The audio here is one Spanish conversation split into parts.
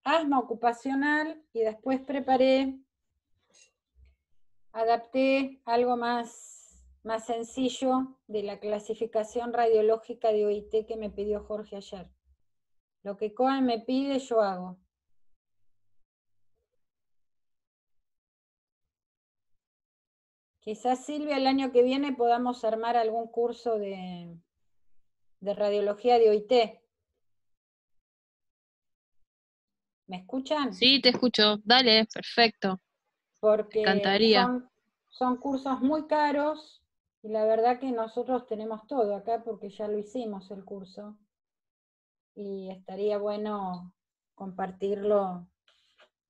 asma ocupacional, y después adapté algo más sencillo de la clasificación radiológica de OIT que me pidió Jorge ayer. Lo que COE me pide, yo hago. Quizás, Silvia, el año que viene podamos armar algún curso de radiología de OIT. ¿Me escuchan? Sí, te escucho. Dale, perfecto. Porque Me encantaría. son cursos muy caros, y la verdad que nosotros tenemos todo acá porque ya lo hicimos el curso, y estaría bueno compartirlo.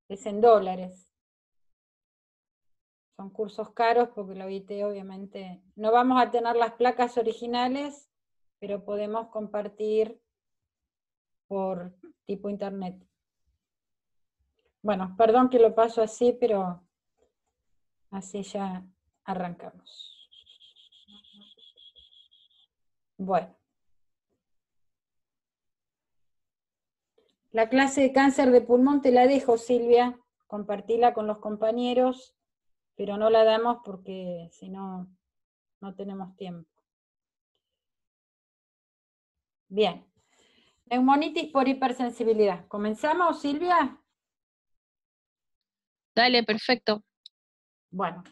Es en dólares. Son cursos caros porque la OIT obviamente no vamos a tener las placas originales, pero podemos compartir por tipo internet. Bueno, perdón que lo paso así, pero así ya arrancamos. Bueno. La clase de cáncer de pulmón te la dejo, Silvia, compartila con los compañeros, pero no la damos porque si no, no tenemos tiempo. Bien. Neumonitis por hipersensibilidad. ¿Comenzamos, Silvia? Dale, perfecto. Bueno,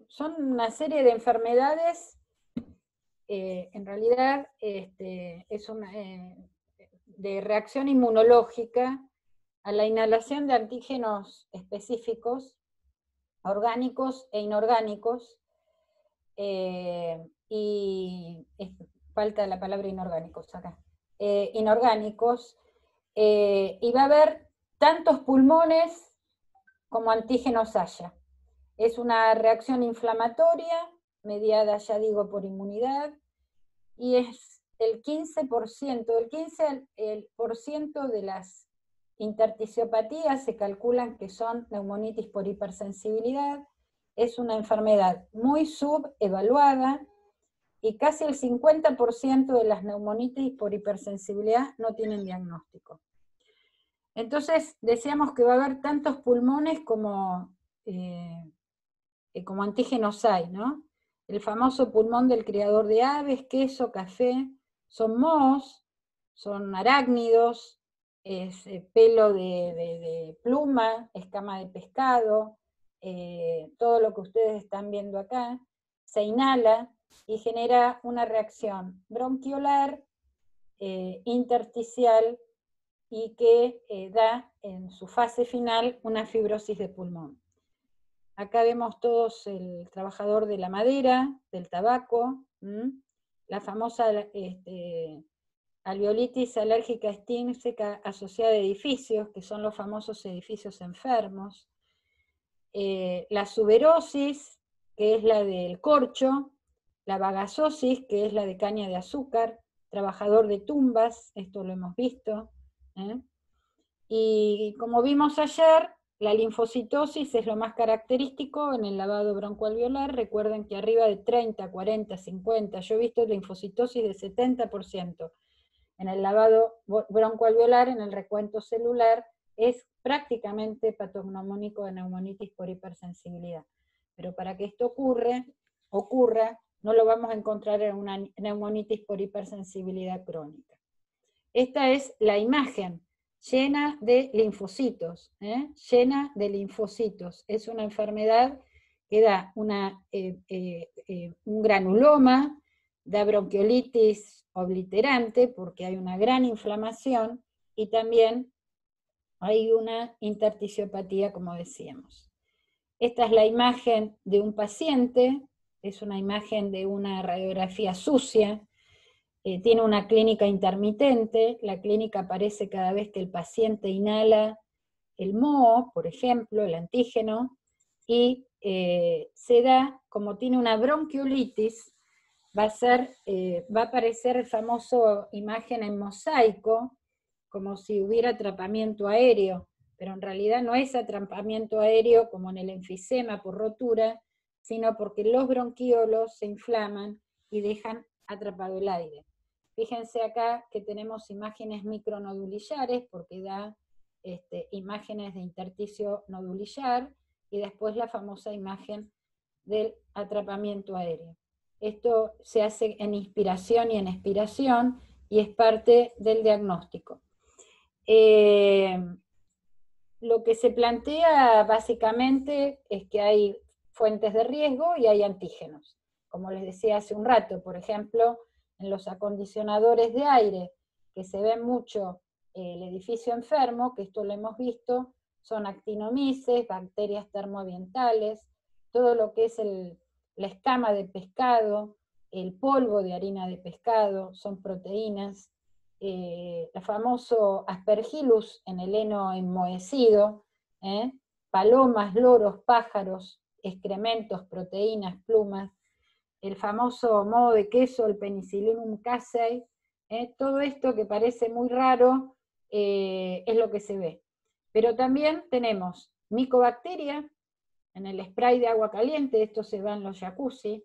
son una serie de enfermedades, en realidad es una de reacción inmunológica a la inhalación de antígenos específicos, orgánicos e inorgánicos, y falta la palabra inorgánicos acá, inorgánicos, y va a haber tantos pulmones como antígenos haya. Es una reacción inflamatoria, mediada, ya digo, por inmunidad, y es el 15%, el 15% de las interticiopatías se calculan que son neumonitis por hipersensibilidad. Es una enfermedad muy subevaluada, y casi el 50% de las neumonitis por hipersensibilidad no tienen diagnóstico. Entonces, decíamos que va a haber tantos pulmones como antígenos hay, ¿no? El famoso pulmón del criador de aves, queso, café, son mohos, son arácnidos, es pelo de pluma, escama de pescado, todo lo que ustedes están viendo acá, se inhala y genera una reacción bronquiolar, intersticial, y que da en su fase final una fibrosis de pulmón. Acá vemos todos el trabajador de la madera, del tabaco, la famosa alveolitis alérgica extrínseca asociada a edificios, que son los famosos edificios enfermos, la suberosis, que es la del corcho, la bagasosis, que es la de caña de azúcar, trabajador de tumbas, esto lo hemos visto, y como vimos ayer, la linfocitosis es lo más característico en el lavado broncoalveolar. Recuerden que arriba de 30, 40, 50, yo he visto linfocitosis de 70% en el lavado broncoalveolar, en el recuento celular, es prácticamente patognomónico de neumonitis por hipersensibilidad. Pero para que esto ocurra, no lo vamos a encontrar en una neumonitis por hipersensibilidad crónica. Esta es la imagen llena de linfocitos, llena de linfocitos. Es una enfermedad que da un granuloma, da bronquiolitis obliterante porque hay una gran inflamación, y también hay una interticiopatía, como decíamos. Esta es la imagen de un paciente, es una imagen de una radiografía sucia. Tiene una clínica intermitente, la clínica aparece cada vez que el paciente inhala el moho, por ejemplo, el antígeno, y se da, como tiene una bronquiolitis, va a aparecer el famoso imagen en mosaico, como si hubiera atrapamiento aéreo, pero en realidad no es atrapamiento aéreo como en el enfisema por rotura, sino porque los bronquiolos se inflaman y dejan atrapado el aire. Fíjense acá que tenemos imágenes micronodulillares, porque da imágenes de intersticio nodulillar, y después la famosa imagen del atrapamiento aéreo. Esto se hace en inspiración y en expiración, y es parte del diagnóstico. Lo que se plantea básicamente es que hay fuentes de riesgo y hay antígenos. Como les decía hace un rato, por ejemplo, en los acondicionadores de aire, que se ve mucho el edificio enfermo, que esto lo hemos visto, son actinomices, bacterias termoambientales, todo lo que es la escama de pescado, el polvo de harina de pescado, son proteínas, el famoso aspergillus en el heno enmohecido, palomas, loros, pájaros, excrementos, proteínas, plumas, el famoso moho de queso, el Penicillium casei, todo esto que parece muy raro es lo que se ve. Pero también tenemos micobacteria en el spray de agua caliente, esto se va en los jacuzzi,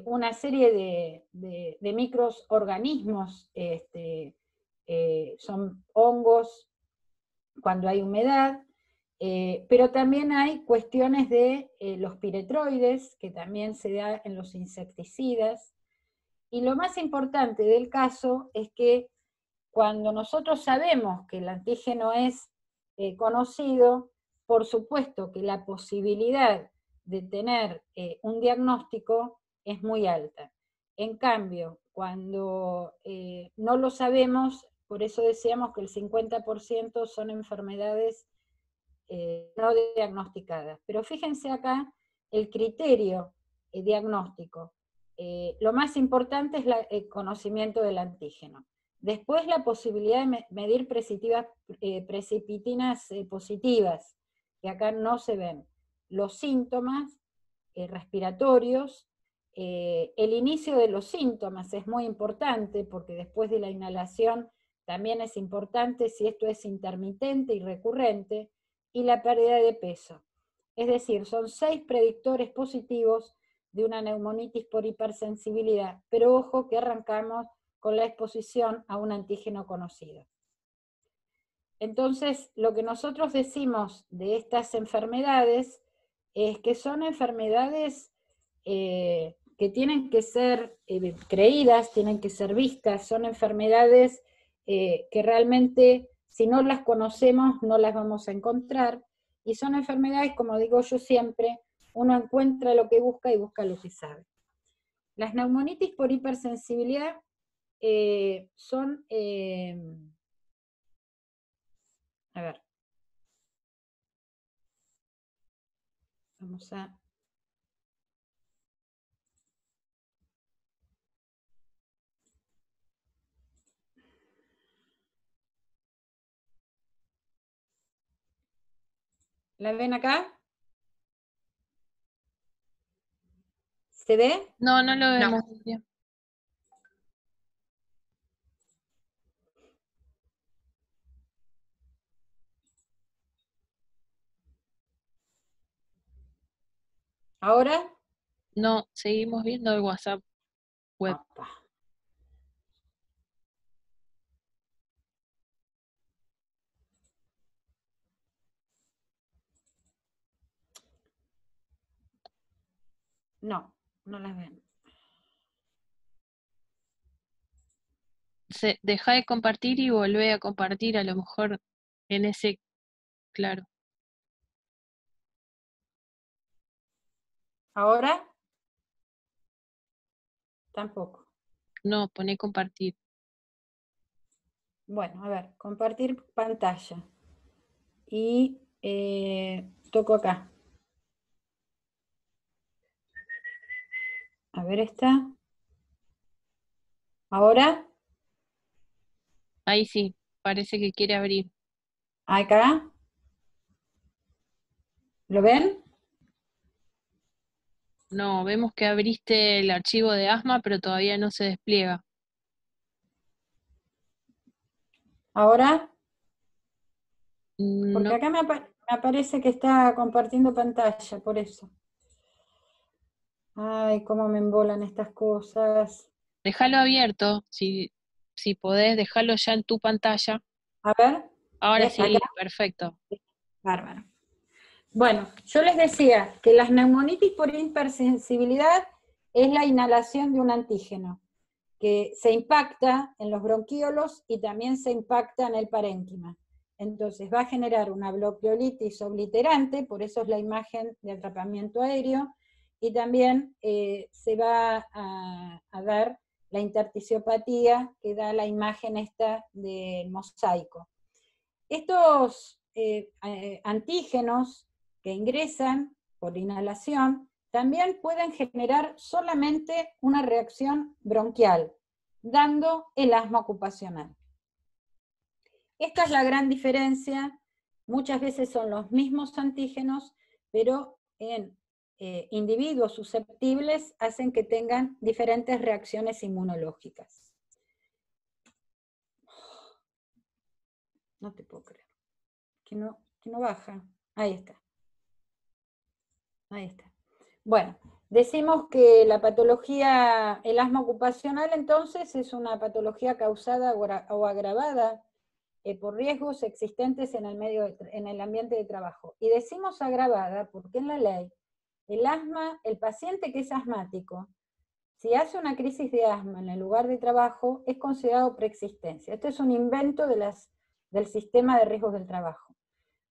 una serie de microorganismos, son hongos cuando hay humedad, pero también hay cuestiones de los piretroides, que también se da en los insecticidas, y lo más importante del caso es que cuando nosotros sabemos que el antígeno es conocido, por supuesto que la posibilidad de tener un diagnóstico es muy alta. En cambio, cuando no lo sabemos, por eso decíamos que el 50% son enfermedades no diagnosticadas. Pero fíjense acá el criterio diagnóstico. Lo más importante es el conocimiento del antígeno. Después la posibilidad de medir precipitinas positivas, que acá no se ven. Los síntomas respiratorios, el inicio de los síntomas es muy importante, porque después de la inhalación también es importante si esto es intermitente y recurrente, y la pérdida de peso. Es decir, son 6 predictores positivos de una neumonitis por hipersensibilidad, pero ojo que arrancamos con la exposición a un antígeno conocido. Entonces, lo que nosotros decimos de estas enfermedades es que son enfermedades que tienen que ser creídas, tienen que ser vistas, son enfermedades que realmente, si no las conocemos, no las vamos a encontrar, y son enfermedades, como digo yo siempre, uno encuentra lo que busca y busca lo que sabe. Las neumonitis por hipersensibilidad son... a ver. Vamos a... ¿La ven acá? ¿Se ve? No, no lo vemos bien. ¿Ahora? No, seguimos viendo el WhatsApp web. Opa. No, no las ven. Deja de compartir y volvé a compartir, a lo mejor en ese, claro. ¿Ahora? Tampoco. No, poné compartir. Bueno, a ver, compartir pantalla. Y toco acá. A ver esta. ¿Ahora? Ahí sí, parece que quiere abrir. ¿Acá? ¿Lo ven? No, vemos que abriste el archivo de asma, pero todavía no se despliega. ¿Ahora? No, Porque acá me aparece que está compartiendo pantalla, por eso. Ay, cómo me embolan estas cosas. Déjalo abierto, si podés, dejarlo ya en tu pantalla. A ver, Ahora acá, sí, perfecto. bárbaro. Bueno, yo les decía que las neumonitis por hipersensibilidad es la inhalación de un antígeno, que se impacta en los bronquiolos y también se impacta en el parénquima. Entonces va a generar una bloqueolitis obliterante, por eso es la imagen de atrapamiento aéreo, y también se va a dar la interticiopatía, que da la imagen esta del mosaico. Estos antígenos que ingresan por inhalación también pueden generar solamente una reacción bronquial, dando el asma ocupacional. Esta es la gran diferencia. Muchas veces son los mismos antígenos, pero en individuos susceptibles hacen que tengan diferentes reacciones inmunológicas. No te puedo creer. Que no baja. Ahí está. Ahí está. Bueno, decimos que la patología, el asma ocupacional entonces es una patología causada o agravada por riesgos existentes en en el ambiente de trabajo. Y decimos agravada porque en la ley, el asma, el paciente que es asmático, si hace una crisis de asma en el lugar de trabajo, es considerado preexistencia. Esto es un invento del sistema de riesgos del trabajo.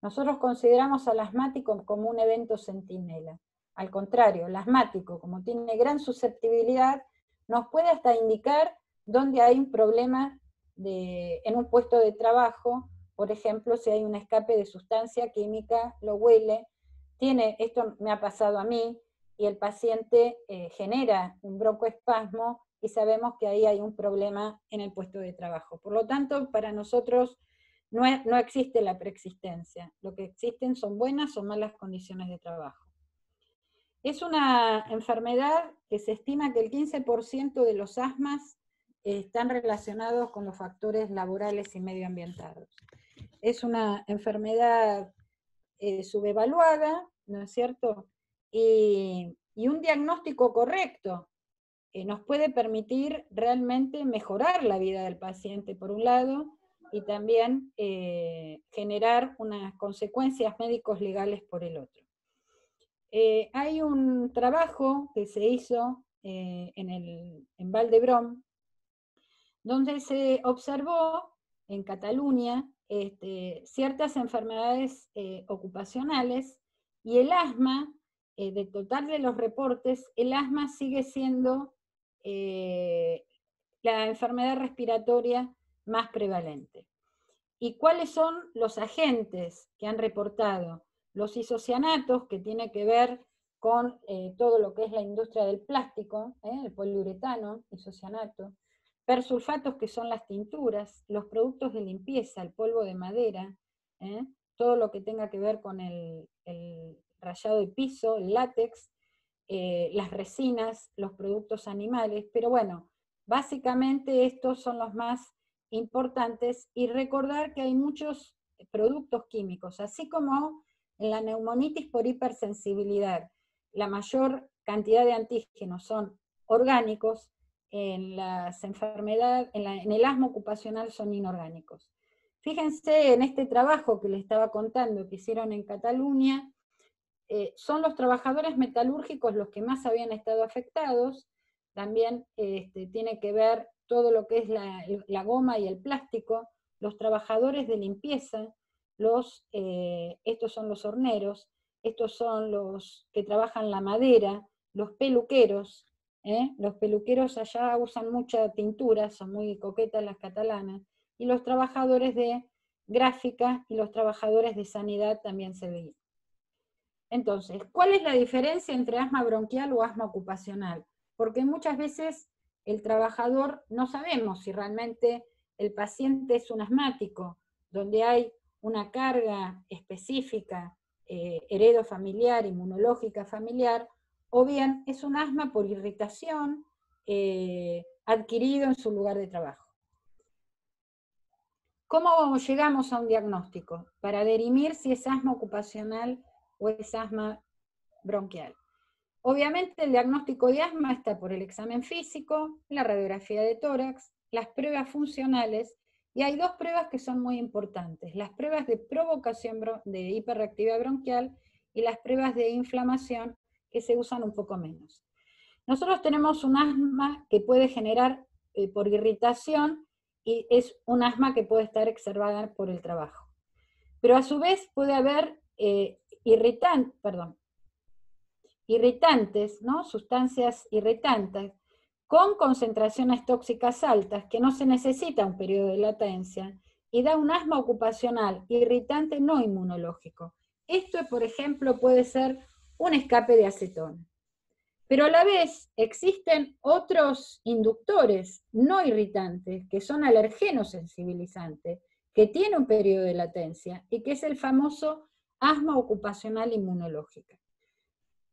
Nosotros consideramos al asmático como un evento centinela. Al contrario, el asmático, como tiene gran susceptibilidad, nos puede hasta indicar dónde hay un problema en un puesto de trabajo, por ejemplo, si hay un escape de sustancia química, lo huele, esto me ha pasado a mí, y el paciente genera un broncoespasmo y sabemos que ahí hay un problema en el puesto de trabajo. Por lo tanto, para nosotros no existe la preexistencia. Lo que existen son buenas o malas condiciones de trabajo. Es una enfermedad que se estima que el 15% de los asmas están relacionados con los factores laborales y medioambientales. Es una enfermedad subevaluada, ¿no es cierto? Y un diagnóstico correcto nos puede permitir realmente mejorar la vida del paciente, por un lado, y también generar unas consecuencias médicos legales por el otro. Hay un trabajo que se hizo en Valdebrón, donde se observó en Cataluña ciertas enfermedades ocupacionales, y el asma, de total de los reportes, el asma sigue siendo la enfermedad respiratoria más prevalente. ¿Y cuáles son los agentes que han reportado? Los isocianatos, que tiene que ver con todo lo que es la industria del plástico, el poliuretano, isocianato, persulfatos, que son las tinturas, los productos de limpieza, el polvo de madera, todo lo que tenga que ver con el rayado de piso, el látex, las resinas, los productos animales, pero bueno, básicamente estos son los más importantes, y recordar que hay muchos productos químicos, así como en la neumonitis por hipersensibilidad, la mayor cantidad de antígenos son orgánicos, en las enfermedades, en el asma ocupacional son inorgánicos. Fíjense en este trabajo que les estaba contando que hicieron en Cataluña, son los trabajadores metalúrgicos los que más habían estado afectados, también tiene que ver todo lo que es la goma y el plástico, los trabajadores de limpieza, estos son los horneros, estos son los que trabajan la madera, los peluqueros allá usan mucha tintura, son muy coquetas las catalanas, y los trabajadores de gráfica y los trabajadores de sanidad también se veían. Entonces, ¿cuál es la diferencia entre asma bronquial o asma ocupacional? Porque muchas veces el trabajador no sabemos si realmente el paciente es un asmático, donde hay una carga específica, heredofamiliar, inmunológica familiar, o bien es un asma por irritación adquirido en su lugar de trabajo. ¿Cómo llegamos a un diagnóstico? Para dirimir si es asma ocupacional o es asma bronquial. Obviamente el diagnóstico de asma está por el examen físico, la radiografía de tórax, las pruebas funcionales, y hay dos pruebas que son muy importantes, las pruebas de provocación de hiperreactividad bronquial y las pruebas de inflamación, que se usan un poco menos. Nosotros tenemos un asma que puede generar por irritación, y es un asma que puede estar exacerbada por el trabajo. Pero a su vez puede haber irritantes, ¿no? Sustancias irritantes, con concentraciones tóxicas altas, que no se necesita un periodo de latencia, y da un asma ocupacional irritante no inmunológico. Esto, por ejemplo, puede ser un escape de acetona. Pero a la vez existen otros inductores no irritantes, que son alergenos sensibilizantes, que tienen un periodo de latencia, y que es el famoso asma ocupacional inmunológica.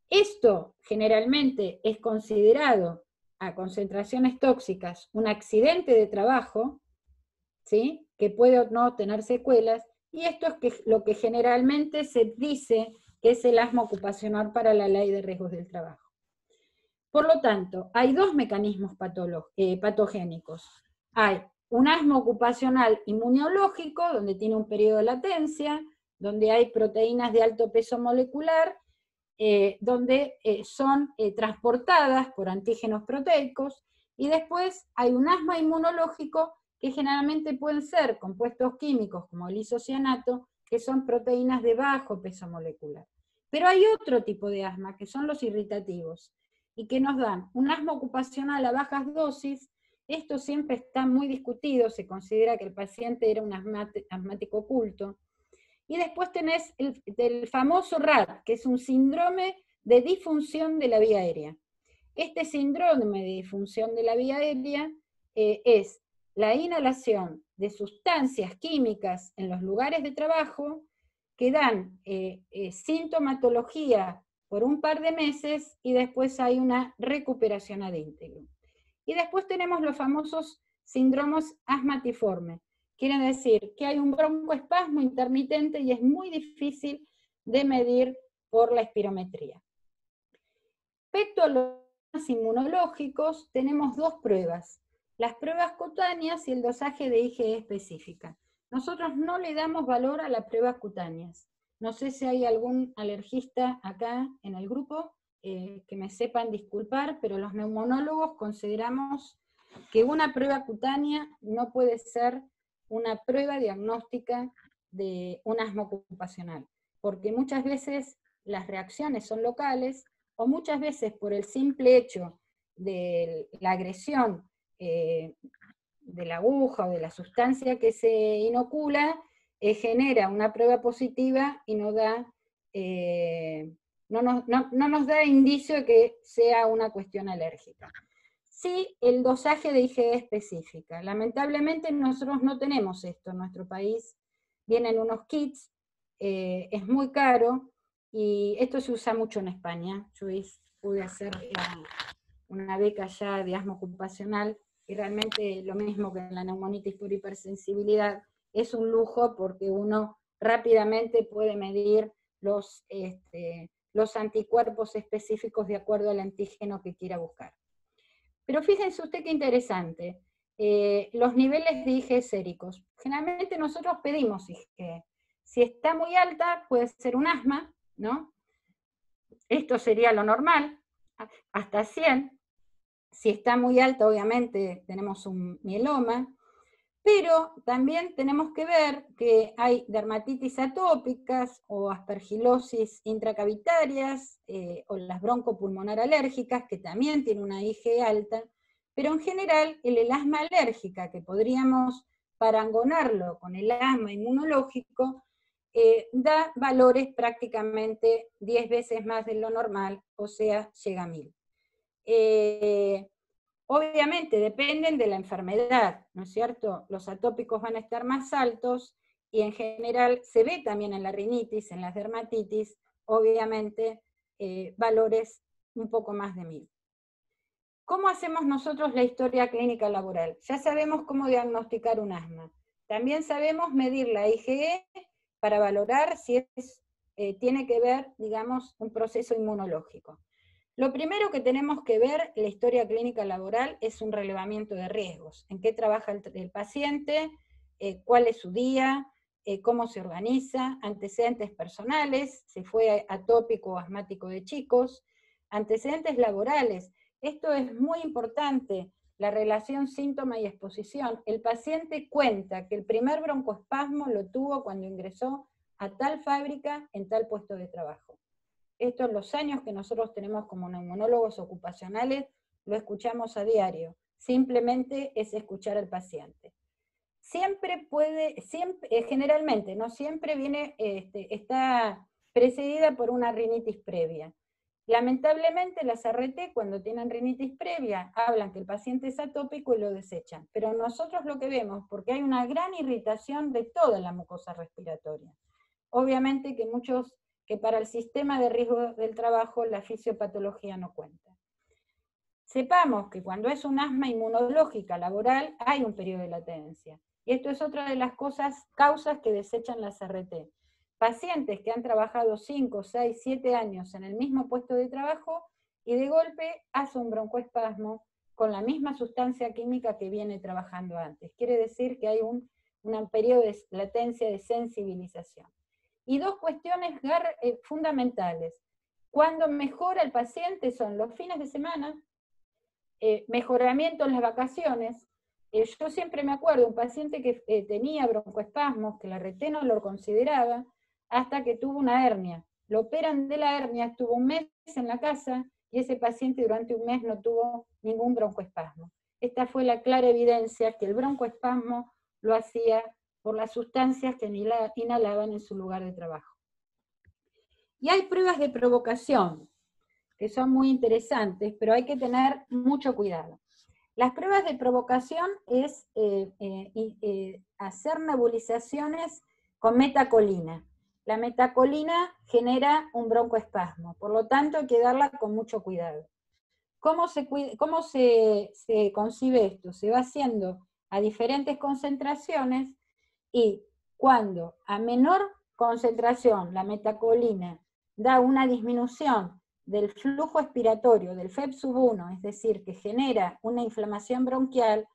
Esto generalmente es considerado a concentraciones tóxicas un accidente de trabajo, ¿sí? Que puede no tener secuelas, y esto es lo que generalmente se dice que es el asma ocupacional para la ley de riesgos del trabajo. Por lo tanto, hay dos mecanismos patogénicos. Hay un asma ocupacional inmunológico, donde tiene un periodo de latencia, donde hay proteínas de alto peso molecular, donde son transportadas por antígenos proteicos, y después hay un asma inmunológico que generalmente pueden ser compuestos químicos como el isocianato, que son proteínas de bajo peso molecular. Pero hay otro tipo de asma, que son los irritativos, y que nos dan un asma ocupacional a bajas dosis. Esto siempre está muy discutido, se considera que el paciente era un asmático oculto. Y después tenés el famoso RAT, que es un síndrome de disfunción de la vía aérea. Este síndrome de disfunción de la vía aérea es la inhalación de sustancias químicas en los lugares de trabajo que dan sintomatología por un par de meses, y después hay una recuperación ad integrum. Y después tenemos los famosos síndromes asmatiformes. Quiere decir que hay un broncoespasmo intermitente y es muy difícil de medir por la espirometría. Respecto a los inmunológicos, tenemos dos pruebas: las pruebas cutáneas y el dosaje de IgE específica. Nosotros no le damos valor a las pruebas cutáneas. No sé si hay algún alergista acá en el grupo, que me sepan disculpar, pero los neumonólogos consideramos que una prueba cutánea no puede ser una prueba diagnóstica de un asma ocupacional, porque muchas veces las reacciones son locales, o muchas veces por el simple hecho de la agresión de la aguja o de la sustancia que se inocula, genera una prueba positiva y no nos da indicio de que sea una cuestión alérgica. Sí, el dosaje de IgE específica. Lamentablemente nosotros no tenemos esto en nuestro país. Vienen unos kits, es muy caro, y esto se usa mucho en España. Yo pude hacer una beca ya de asma ocupacional, y realmente lo mismo que en la neumonitis por hipersensibilidad, es un lujo porque uno rápidamente puede medir los anticuerpos específicos de acuerdo al antígeno que quiera buscar. Pero fíjense usted qué interesante, los niveles de IgE séricos. Generalmente nosotros pedimos IgE. Si está muy alta, puede ser un asma, ¿no? Esto sería lo normal, hasta 100. Si está muy alta, obviamente tenemos un mieloma, pero también tenemos que ver que hay dermatitis atópicas o aspergilosis intracavitarias, o las broncopulmonar alérgicas, que también tienen una IgE alta, pero en general el asma alérgica, que podríamos parangonarlo con el asma inmunológico, da valores prácticamente 10 veces más de lo normal, o sea, llega a 1000. Obviamente dependen de la enfermedad, ¿no es cierto? Los atópicos van a estar más altos, y en general se ve también en la rinitis, en las dermatitis, obviamente valores un poco más de 1000. ¿Cómo hacemos nosotros la historia clínica laboral? Ya sabemos cómo diagnosticar un asma. También sabemos medir la IgE para valorar si tiene que ver, digamos, un proceso inmunológico. Lo primero que tenemos que ver en la historia clínica laboral es un relevamiento de riesgos. En qué trabaja el paciente, cuál es su día, cómo se organiza, antecedentes personales, si fue atópico o asmático de chicos, antecedentes laborales. Esto es muy importante, la relación síntoma y exposición. El paciente cuenta que el primer broncoespasmo lo tuvo cuando ingresó a tal fábrica en tal puesto de trabajo. Esto en los años que nosotros tenemos como neumonólogos ocupacionales, lo escuchamos a diario. Simplemente es escuchar al paciente. Generalmente, no siempre viene, está precedida por una rinitis previa. Lamentablemente las ART cuando tienen rinitis previa hablan que el paciente es atópico y lo desechan, pero nosotros lo que vemos, porque hay una gran irritación de toda la mucosa respiratoria. Obviamente que para el sistema de riesgo del trabajo la fisiopatología no cuenta. Sepamos que cuando es un asma inmunológica laboral hay un periodo de latencia. Y esto es otra de las causas que desechan las ART. Pacientes que han trabajado 5, 6, 7 años en el mismo puesto de trabajo y de golpe hace un broncoespasmo con la misma sustancia química que viene trabajando antes. Quiere decir que hay un periodo de latencia de sensibilización. Y dos cuestiones fundamentales. Cuando mejora el paciente son los fines de semana, mejoramiento en las vacaciones. Yo siempre me acuerdo un paciente que tenía broncoespasmos, que la ART no lo consideraba, hasta que tuvo una hernia. Lo operan de la hernia, estuvo un mes en la casa, y ese paciente durante un mes no tuvo ningún broncoespasmo. Esta fue la clara evidencia que el broncoespasmo lo hacía por las sustancias que inhalaban en su lugar de trabajo. Y hay pruebas de provocación, que son muy interesantes, pero hay que tener mucho cuidado. Las pruebas de provocación es hacer nebulizaciones con metacolina. La metacolina genera un broncoespasmo, por lo tanto hay que darla con mucho cuidado. ¿Cómo se concibe esto? Se va haciendo a diferentes concentraciones y cuando a menor concentración la metacolina da una disminución del flujo expiratorio del FEP1, es decir, que genera una inflamación bronquial,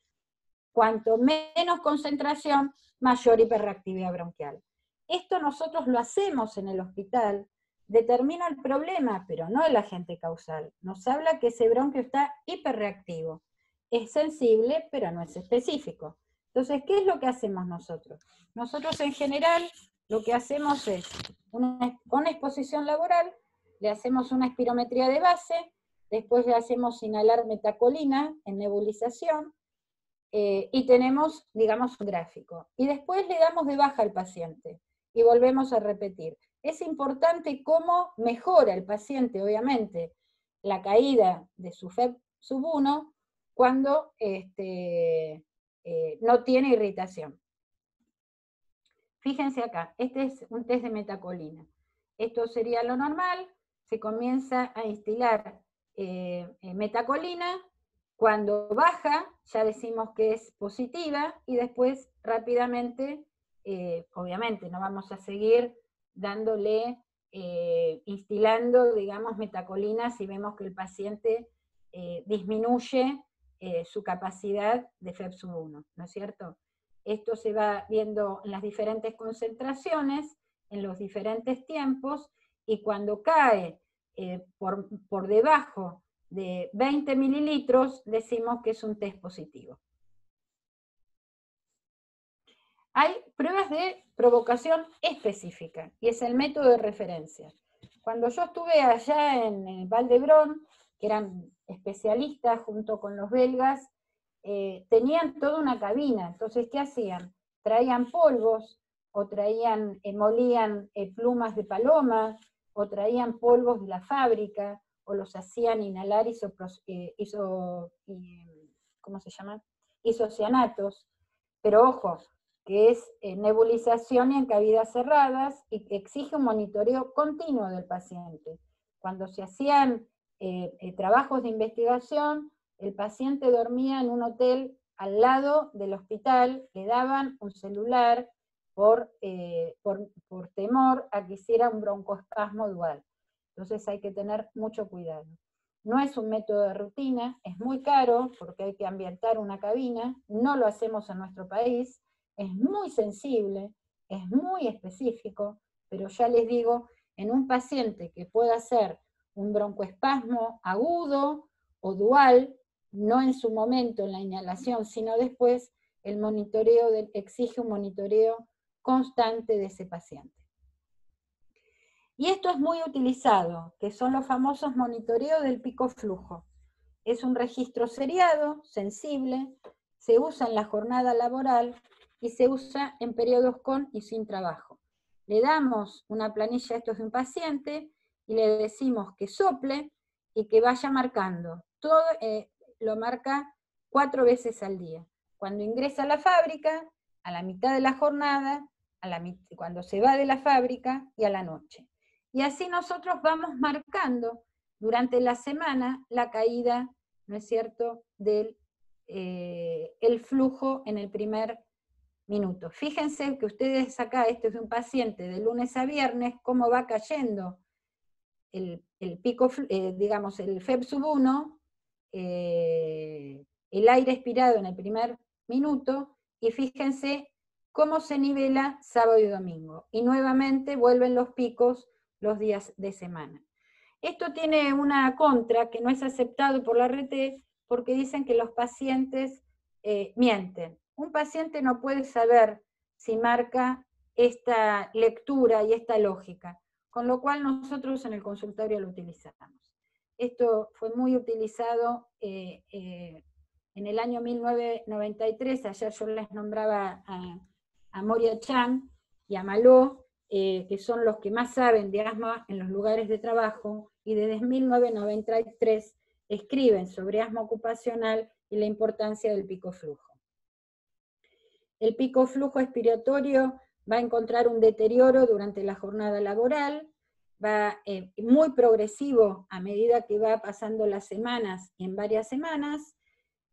cuanto menos concentración, mayor hiperreactividad bronquial. Esto nosotros lo hacemos en el hospital, determina el problema, pero no el agente causal. Nos habla que ese bronquio está hiperreactivo. Es sensible, pero no es específico. Entonces, ¿qué es lo que hacemos nosotros? Nosotros en general lo que hacemos es, con exposición laboral, le hacemos una espirometría de base, después le hacemos inhalar metacolina en nebulización, y tenemos, digamos, un gráfico. Y después le damos de baja al paciente, y volvemos a repetir. Es importante cómo mejora el paciente, obviamente, la caída de su FEP1 cuando no tiene irritación. Fíjense acá, este es un test de metacolina. Esto sería lo normal, se comienza a instilar metacolina, cuando baja ya decimos que es positiva y después rápidamente, obviamente no vamos a seguir dándole, instilando, digamos, metacolina si vemos que el paciente disminuye su capacidad de FEP1, ¿no es cierto? Esto se va viendo en las diferentes concentraciones, en los diferentes tiempos, y cuando cae por debajo de 20 mililitros, decimos que es un test positivo. Hay pruebas de provocación específica, y es el método de referencia. Cuando yo estuve allá en Vall d'Hebron, que eran especialistas junto con los belgas, tenían toda una cabina. Entonces, ¿qué hacían? Traían polvos, o molían plumas de paloma, o traían polvos de la fábrica, o los hacían inhalar ¿cómo se llama? Isocianatos. Pero ojo, que es nebulización y en cavidades cerradas, y que exige un monitoreo continuo del paciente. Cuando se hacían trabajos de investigación, el paciente dormía en un hotel al lado del hospital, le daban un celular por temor a que hiciera un broncoespasmo dual. Entonces hay que tener mucho cuidado. no es un método de rutina, es muy caro porque hay que ambientar una cabina, no lo hacemos en nuestro país, es muy sensible, es muy específico, pero ya les digo, en un paciente que pueda hacer un broncoespasmo agudo o dual, no en su momento en la inhalación, sino después, el monitoreo exige un monitoreo constante de ese paciente. Y esto es muy utilizado, que son los famosos monitoreos del pico flujo. Es un registro seriado, sensible, se usa en la jornada laboral y se usa en periodos con y sin trabajo. Le damos una planilla, esto es de un paciente, y le decimos que sople y que vaya marcando. Todo lo marca 4 veces al día. Cuando ingresa a la fábrica, a la mitad de la jornada, cuando se va de la fábrica y a la noche. Y así nosotros vamos marcando durante la semana la caída, ¿no es cierto?, del el flujo en el primer minuto. Fíjense que ustedes acá, esto es de un paciente de lunes a viernes, cómo va cayendo el pico, digamos, el FEB sub 1, el aire expirado en el primer minuto, y fíjense cómo se nivela sábado y domingo. Y nuevamente vuelven los picos los días de semana. Esto tiene una contra que no es aceptado por la RT porque dicen que los pacientes mienten. Un paciente no puede saber si marca esta lectura y esta lógica, con lo cual nosotros en el consultorio lo utilizamos. Esto fue muy utilizado en el año 1993, allá yo les nombraba a Moria Chan y a Maló, que son los que más saben de asma en los lugares de trabajo, y desde 1993 escriben sobre asma ocupacional y la importancia del pico flujo. El pico flujo expiratorio va a encontrar un deterioro durante la jornada laboral, va muy progresivo a medida que va pasando las semanas, en varias semanas,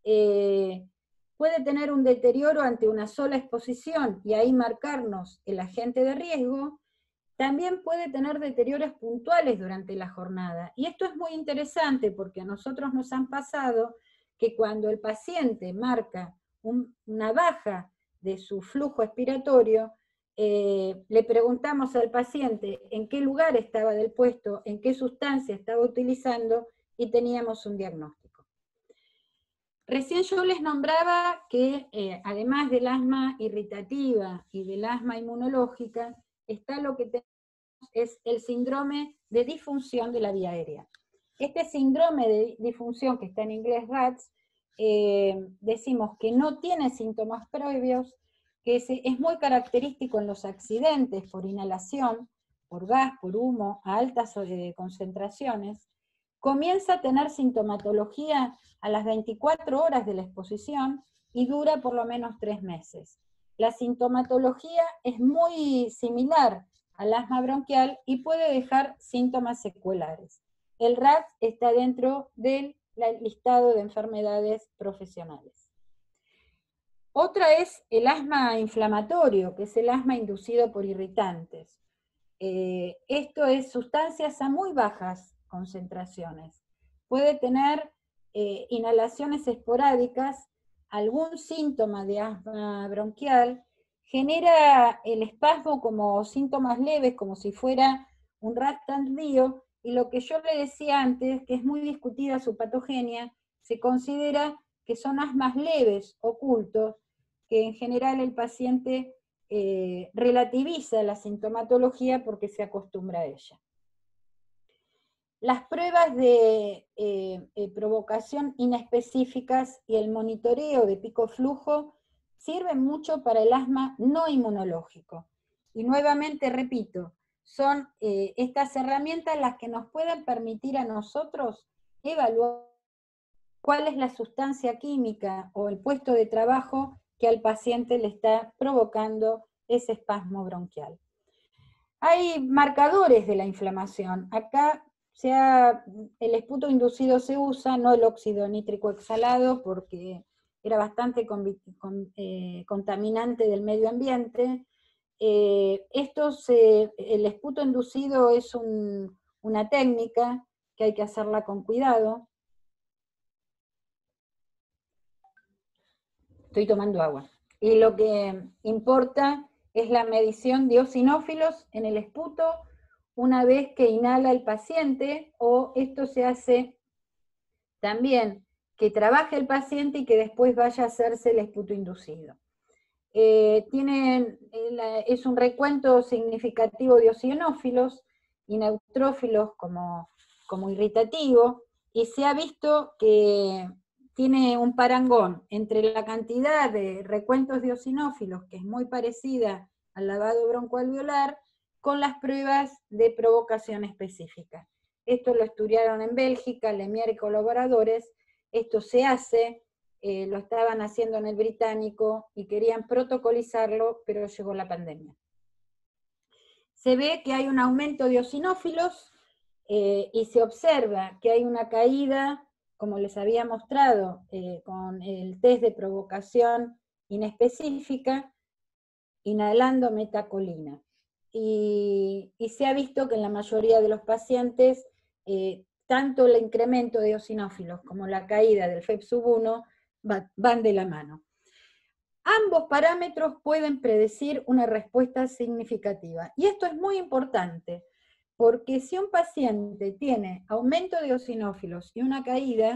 puede tener un deterioro ante una sola exposición y ahí marcarnos el agente de riesgo. También puede tener deterioros puntuales durante la jornada. Y esto es muy interesante porque a nosotros nos han pasado que cuando el paciente marca una baja de su flujo expiratorio, le preguntamos al paciente en qué lugar estaba del puesto, en qué sustancia estaba utilizando, y teníamos un diagnóstico. Recién yo les nombraba que además del asma irritativa y del asma inmunológica, está lo que tenemos es el síndrome de disfunción de la vía aérea. Este síndrome de disfunción, que está en inglés RADS, decimos que no tiene síntomas previos, que es muy característico en los accidentes por inhalación, por gas, por humo, a altas concentraciones. Comienza a tener sintomatología a las 24 horas de la exposición y dura por lo menos 3 meses. La sintomatología es muy similar al asma bronquial y puede dejar síntomas secuelares. El RADS está dentro del listado de enfermedades profesionales. Otra es el asma inflamatorio, que es el asma inducido por irritantes. Esto es sustancias a muy bajas concentraciones. Puede tener inhalaciones esporádicas, algún síntoma de asma bronquial, genera el espasmo como síntomas leves, como si fuera un RAS tardío, y lo que yo le decía antes, que es muy discutida su patogenia, se considera que son asmas leves, ocultos, que en general el paciente relativiza la sintomatología porque se acostumbra a ella. Las pruebas de provocación inespecíficas y el monitoreo de pico flujo sirven mucho para el asma no inmunológico. Y nuevamente repito, son estas herramientas las que nos pueden permitir a nosotros evaluar cuál es la sustancia química o el puesto de trabajo que al paciente le está provocando ese espasmo bronquial. Hay marcadores de la inflamación. Acá el esputo inducido se usa, no el óxido nítrico exhalado, porque era bastante contaminante del medio ambiente. El esputo inducido es una técnica que hay que hacerla con cuidado. Estoy tomando agua. Y lo que importa es la medición de eosinófilos en el esputo una vez que inhala el paciente, o esto se hace también que trabaje el paciente y que después vaya a hacerse el esputo inducido. Es un recuento significativo de eosinófilos y neutrófilos como irritativo, y se ha visto que tiene un parangón entre la cantidad de recuentos de eosinófilos, que es muy parecida al lavado broncoalveolar, con las pruebas de provocación específica. Esto lo estudiaron en Bélgica, Lemier y colaboradores. Esto se hace, lo estaban haciendo en el británico y querían protocolizarlo, pero llegó la pandemia. Se ve que hay un aumento de eosinófilos y se observa que hay una caída, como les había mostrado, con el test de provocación inespecífica, inhalando metacolina. Y se ha visto que en la mayoría de los pacientes, tanto el incremento de eosinófilos como la caída del FEP1 van de la mano. Ambos parámetros pueden predecir una respuesta significativa. Y esto es muy importante, porque si un paciente tiene aumento de eosinófilos y una caída,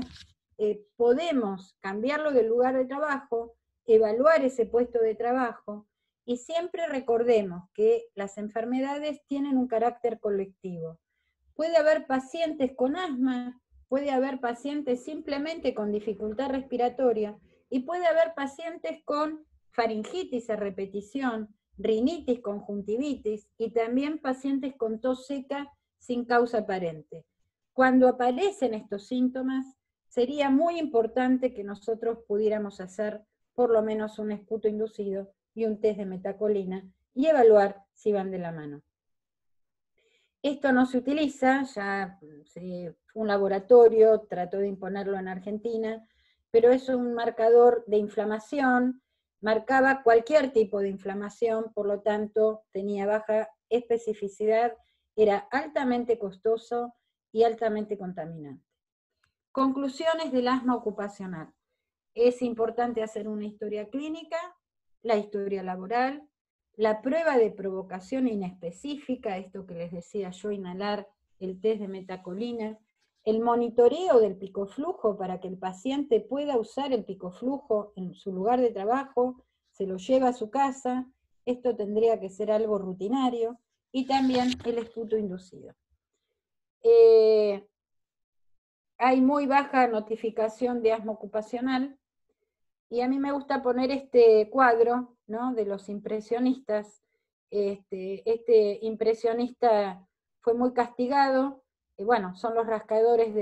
podemos cambiarlo del lugar de trabajo, evaluar ese puesto de trabajo, y siempre recordemos que las enfermedades tienen un carácter colectivo. Puede haber pacientes con asma, puede haber pacientes simplemente con dificultad respiratoria, y puede haber pacientes con faringitis a repetición, rinitis, conjuntivitis, y también pacientes con tos seca sin causa aparente. Cuando aparecen estos síntomas, sería muy importante que nosotros pudiéramos hacer por lo menos un esputo inducido y un test de metacolina y evaluar si van de la mano. Esto no se utiliza, ya un laboratorio trató de imponerlo en Argentina, pero es un marcador de inflamación, marcaba cualquier tipo de inflamación, por lo tanto tenía baja especificidad, era altamente costoso y altamente contaminante. Conclusiones del asma ocupacional. Es importante hacer una historia clínica, la historia laboral, la prueba de provocación inespecífica, esto que les decía yo, inhalar el test de metacolina, el monitoreo del picoflujo para que el paciente pueda usar el picoflujo en su lugar de trabajo, se lo lleva a su casa, esto tendría que ser algo rutinario, y también el esputo inducido. Hay muy baja notificación de asma ocupacional, y a mí me gusta poner este cuadro, ¿no?, de los impresionistas. Este impresionista fue muy castigado, y bueno, son los rasqueteadores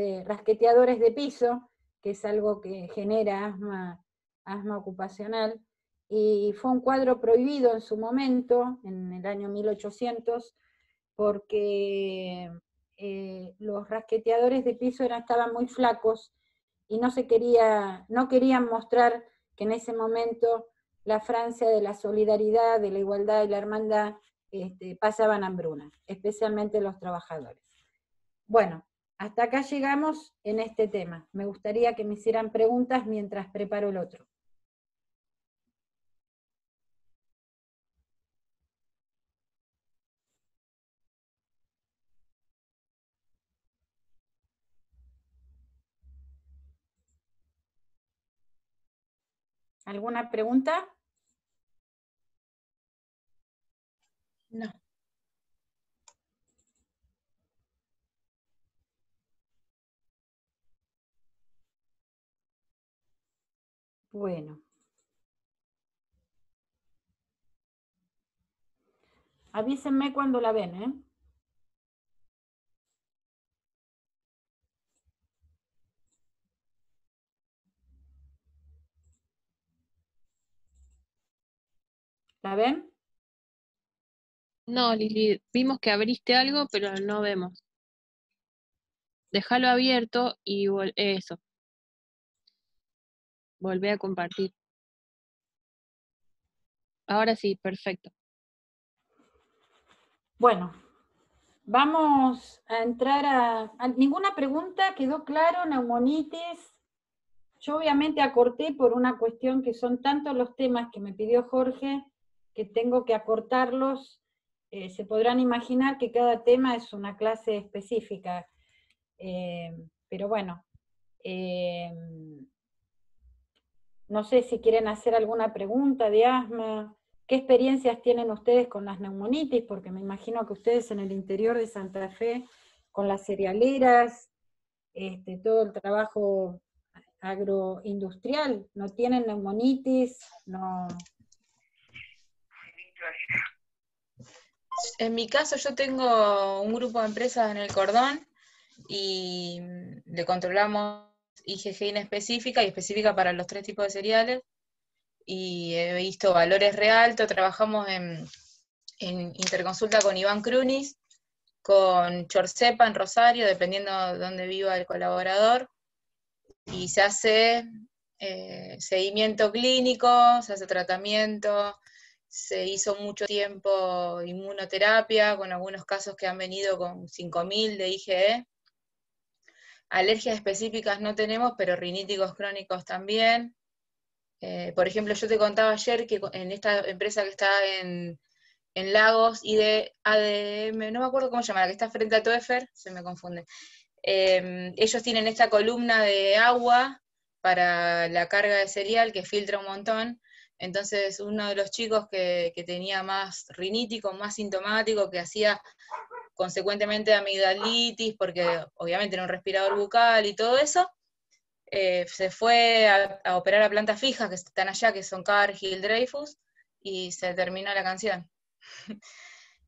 de piso, que es algo que genera asma ocupacional, y fue un cuadro prohibido en su momento, en el año 1800, porque los rasqueteadores de piso estaban muy flacos, y no querían mostrar que en ese momento la Francia de la solidaridad, de la igualdad y la hermandad pasaban hambruna, especialmente los trabajadores. Bueno, hasta acá llegamos en este tema. Me gustaría que me hicieran preguntas mientras preparo el otro. ¿Alguna pregunta? No. Bueno. Avísenme cuando la ven, ¿eh? ¿La ven? No, Lili, vimos que abriste algo, pero no vemos. Déjalo abierto y eso. Volvé a compartir. Ahora sí, perfecto. Bueno, Vamos a entrar a ninguna pregunta, quedó claro, neumonitis. Yo obviamente acorté por una cuestión que son tantos los temas que me pidió Jorge, que tengo que acortarlos. Se podrán imaginar que cada tema es una clase específica. Pero bueno, no sé si quieren hacer alguna pregunta de asma. ¿Qué experiencias tienen ustedes con las neumonitis? Porque me imagino que ustedes en el interior de Santa Fe, con las cerealeras, todo el trabajo agroindustrial, ¿no tienen neumonitis? No. En mi caso yo tengo un grupo de empresas en el cordón y le controlamos IgG inespecífica y específica para los 3 tipos de cereales, y he visto valores re altos. Trabajamos en interconsulta con Iván Crunis, con Chorcepa en Rosario, dependiendo de dónde viva el colaborador, y se hace seguimiento clínico, se hace tratamiento, se hizo mucho tiempo inmunoterapia, con algunos casos que han venido con 5.000 de IgE. Alergias específicas no tenemos, pero riníticos crónicos también. Por ejemplo, yo te contaba ayer que en esta empresa que está en Lagos, ADM, no me acuerdo cómo se llama, la que está frente a Toefer, se me confunde. Ellos tienen esta columna de agua para la carga de cereal que filtra un montón. Entonces uno de los chicos que tenía más rinítico, más sintomático, que hacía consecuentemente amigdalitis, porque obviamente era un respirador bucal y todo eso, se fue a operar a plantas fijas que están allá, que son Cargill, Dreyfus, y se terminó la canción.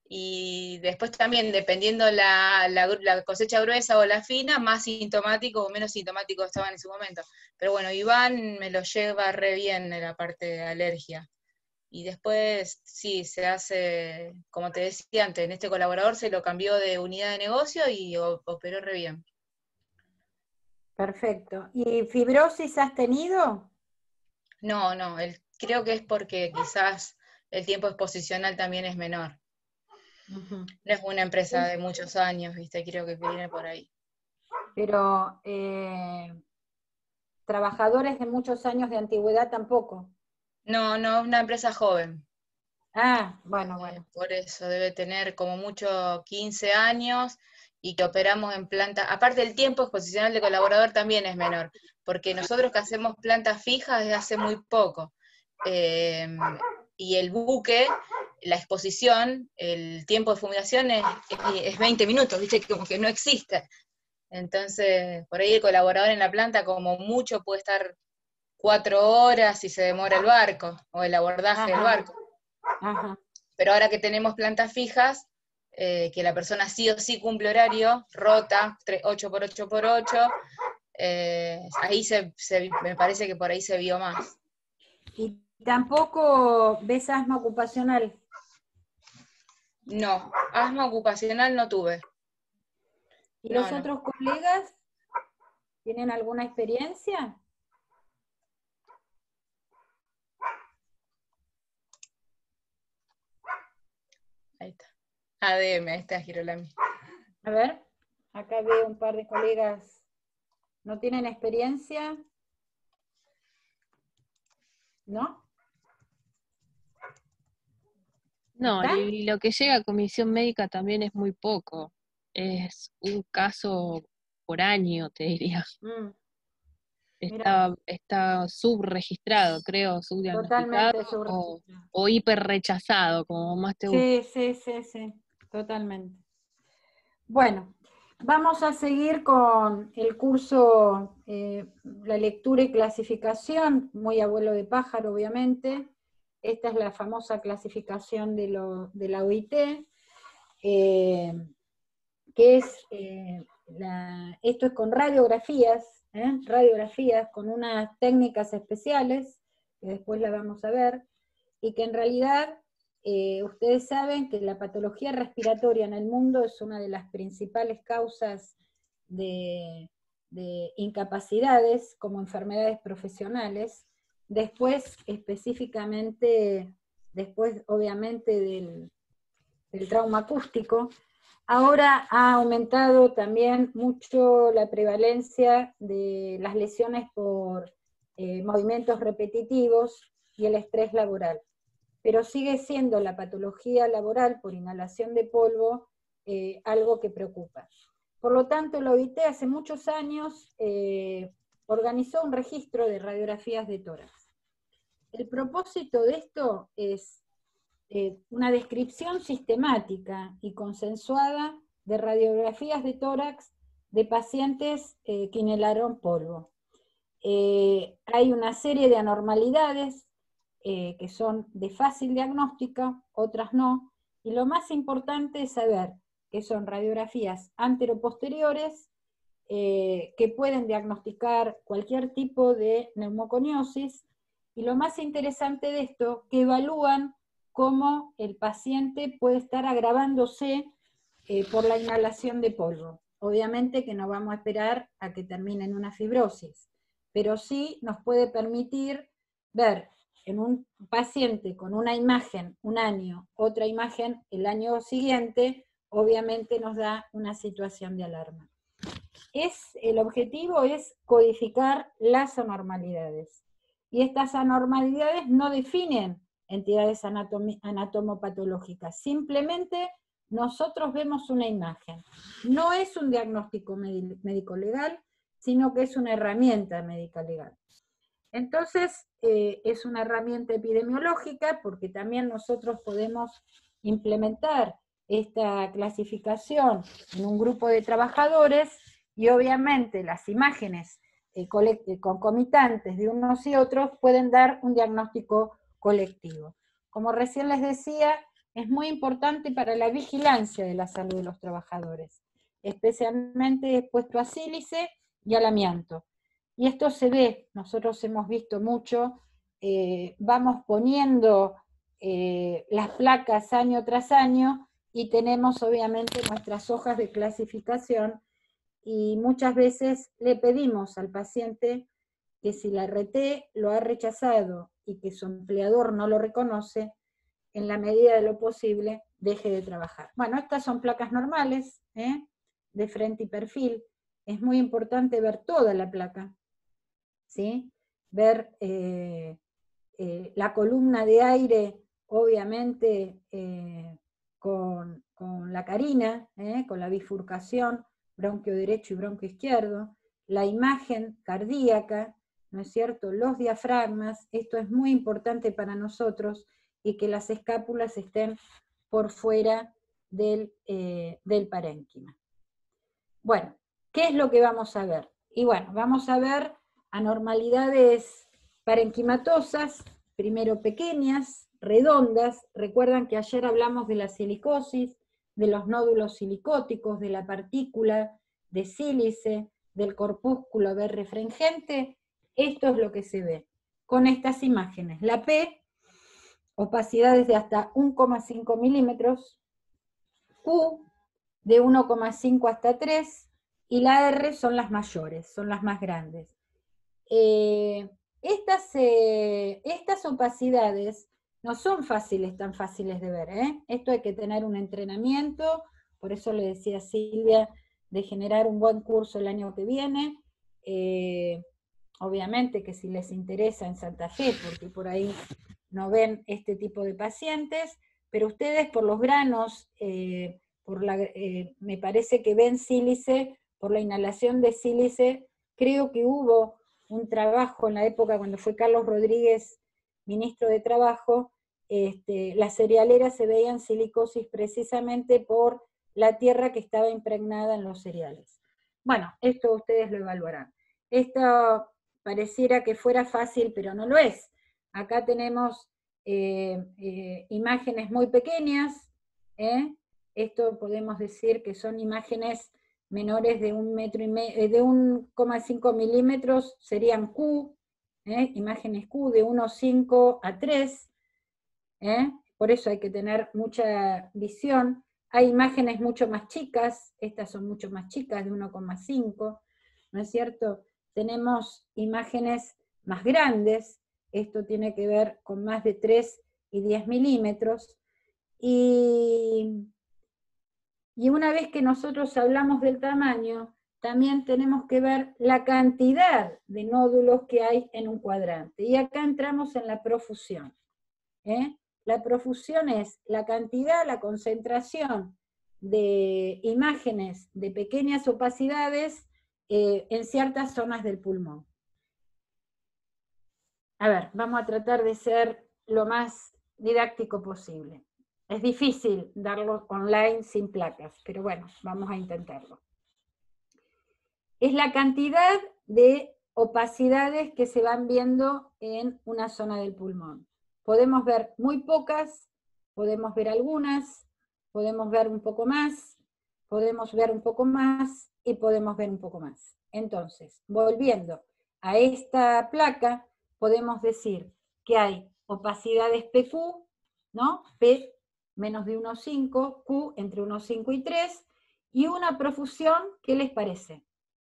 Y después también, dependiendo la cosecha gruesa o la fina, más sintomático o menos sintomático estaban en su momento. Pero bueno, Iván me lo lleva re bien en la parte de alergia. Y después, sí, se hace, como te decía antes, en este colaborador se lo cambió de unidad de negocio y operó re bien. Perfecto. ¿Y fibrosis has tenido? No, creo que es porque quizás el tiempo exposicional también es menor. Uh-huh. No es una empresa de muchos años, ¿viste? Creo que viene por ahí. Pero trabajadores de muchos años de antigüedad tampoco. No, es una empresa joven. Ah, bueno. Por eso debe tener como mucho 15 años, y que operamos en planta. Aparte, el tiempo exposicional de colaborador también es menor, porque nosotros que hacemos plantas fijas desde hace muy poco. Y el buque, la exposición, el tiempo de fumigación es 20 minutos, ¿viste? Como que no existe. Entonces, por ahí el colaborador en la planta como mucho puede estar 4 horas si se demora el barco, o el abordaje del barco. Ajá. Pero ahora que tenemos plantas fijas, que la persona sí o sí cumple horario, rota, 8 por 8 por 8, ahí me parece que por ahí se vio más. ¿Y tampoco ves asma ocupacional? No, asma ocupacional no tuve. ¿Y los otros colegas tienen alguna experiencia? Ahí está. ADM, ahí está Girolami. A ver, acá veo un par de colegas. ¿No tienen experiencia? ¿No? No, lo que llega a comisión médica también es muy poco. Es un caso por año, te diría. Está subregistrado, creo, subdiagnosticado Totalmente subregistrado. o hiperrechazado, como más te gusta. Sí, totalmente. Bueno, vamos a seguir con el curso, la lectura y clasificación, muy abuelo de pájaro, obviamente. Esta es la famosa clasificación de la OIT, que es, esto es con radiografías, radiografías con unas técnicas especiales, que después la vamos a ver, y que en realidad ustedes saben que la patología respiratoria en el mundo es una de las principales causas de incapacidades como enfermedades profesionales, después específicamente, después obviamente del trauma acústico, Ahora ha aumentado también mucho la prevalencia de las lesiones por movimientos repetitivos y el estrés laboral, pero sigue siendo la patología laboral por inhalación de polvo algo que preocupa. Por lo tanto, la OIT hace muchos años organizó un registro de radiografías de tórax. El propósito de esto es una descripción sistemática y consensuada de radiografías de tórax de pacientes que inhalaron polvo. Hay una serie de anormalidades que son de fácil diagnóstico, otras no, y lo más importante es saber que son radiografías anteroposteriores que pueden diagnosticar cualquier tipo de neumoconiosis, y lo más interesante de esto, que evalúan cómo el paciente puede estar agravándose por la inhalación de polvo. Obviamente que no vamos a esperar a que termine en una fibrosis, pero sí nos puede permitir ver en un paciente con una imagen un año, otra imagen el año siguiente, obviamente nos da una situación de alarma. El objetivo es codificar las anormalidades. Y estas anormalidades no definen entidades anatomopatológicas, simplemente nosotros vemos una imagen. No es un diagnóstico médico-legal, sino que es una herramienta médica-legal. Entonces, es una herramienta epidemiológica porque también nosotros podemos implementar esta clasificación en un grupo de trabajadores y obviamente las imágenes concomitantes de unos y otros pueden dar un diagnóstico colectivo. Como recién les decía, es muy importante para la vigilancia de la salud de los trabajadores, especialmente expuesto a sílice y al amianto. Y esto se ve, nosotros hemos visto mucho, vamos poniendo las placas año tras año y tenemos obviamente nuestras hojas de clasificación y muchas veces le pedimos al paciente que si la RT lo ha rechazado y que su empleador no lo reconoce, en la medida de lo posible deje de trabajar. Bueno, estas son placas normales, de frente y perfil. Es muy importante ver toda la placa, ¿sí? Ver la columna de aire, obviamente, con la carina, con la bifurcación, bronquio derecho y bronquio izquierdo, la imagen cardíaca, ¿no es cierto? Los diafragmas, esto es muy importante para nosotros, y que las escápulas estén por fuera del parénquima. Bueno, ¿qué es lo que vamos a ver? Y bueno, vamos a ver anormalidades parenquimatosas, primero pequeñas, redondas. Recuerdan que ayer hablamos de la silicosis, de los nódulos silicóticos, de la partícula de sílice, del corpúsculo B refringente. Esto es lo que se ve con estas imágenes. La P, opacidades de hasta 1,5 milímetros, Q de 1,5 hasta 3, y la R son las mayores, son las más grandes. Estas opacidades no son tan fáciles de ver, Esto hay que tener un entrenamiento, por eso le decía a Silvia de generar un buen curso el año que viene. Obviamente que si les interesa en Santa Fe, porque por ahí no ven este tipo de pacientes, pero ustedes por los granos, me parece que ven sílice, por la inhalación de sílice, creo que hubo un trabajo en la época cuando fue Carlos Rodríguez ministro de Trabajo, las cerealeras se veían silicosis precisamente por la tierra que estaba impregnada en los cereales. Bueno, esto ustedes lo evaluarán. Esto pareciera que fuera fácil, pero no lo es. Acá tenemos imágenes muy pequeñas, esto podemos decir que son imágenes menores de 1,5 milímetros, serían Q, imágenes Q de 1,5 a 3, por eso hay que tener mucha visión. Hay imágenes mucho más chicas, estas son mucho más chicas, de 1,5, ¿no es cierto? Tenemos imágenes más grandes, esto tiene que ver con más de 3 y 10 milímetros, y Y una vez que nosotros hablamos del tamaño, también tenemos que ver la cantidad de nódulos que hay en un cuadrante. Y acá entramos en la profusión. La profusión es la cantidad, la concentración de imágenes de pequeñas opacidades en ciertas zonas del pulmón. A ver, vamos a tratar de ser lo más didáctico posible. Es difícil darlo online sin placas, pero bueno, vamos a intentarlo. Es la cantidad de opacidades que se van viendo en una zona del pulmón. Podemos ver muy pocas, podemos ver algunas, podemos ver un poco más, podemos ver un poco más y podemos ver un poco más. Entonces, volviendo a esta placa, podemos decir que hay opacidades PQ, ¿no? P menos de 1,5, Q entre 1,5 y 3, y una profusión, ¿qué les parece?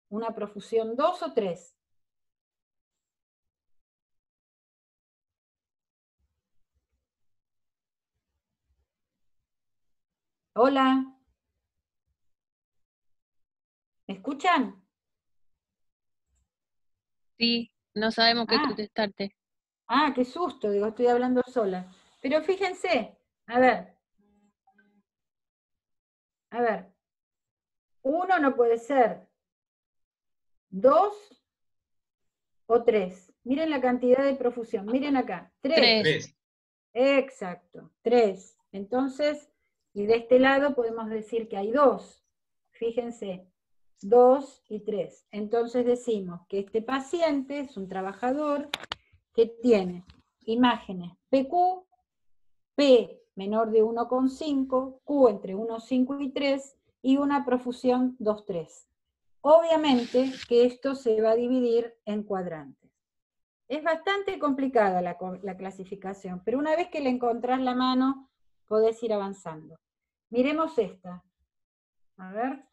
¿Una profusión 2 o 3? Hola. ¿Me escuchan? Sí, no sabemos qué contestarte. Qué susto, digo, estoy hablando sola. Pero fíjense, a ver, 1 no puede ser, 2 o 3. Miren la cantidad de profusión, miren acá, 3. 3. Exacto, 3. Entonces, y de este lado podemos decir que hay 2. Fíjense, 2 y 3. Entonces decimos que este paciente es un trabajador que tiene imágenes PQ, P menor de 1,5, Q entre 1,5 y 3, y una profusión 2,3. Obviamente que esto se va a dividir en cuadrantes. Es bastante complicada la clasificación, pero una vez que le encontrás la mano, podés ir avanzando. Miremos esta. A ver.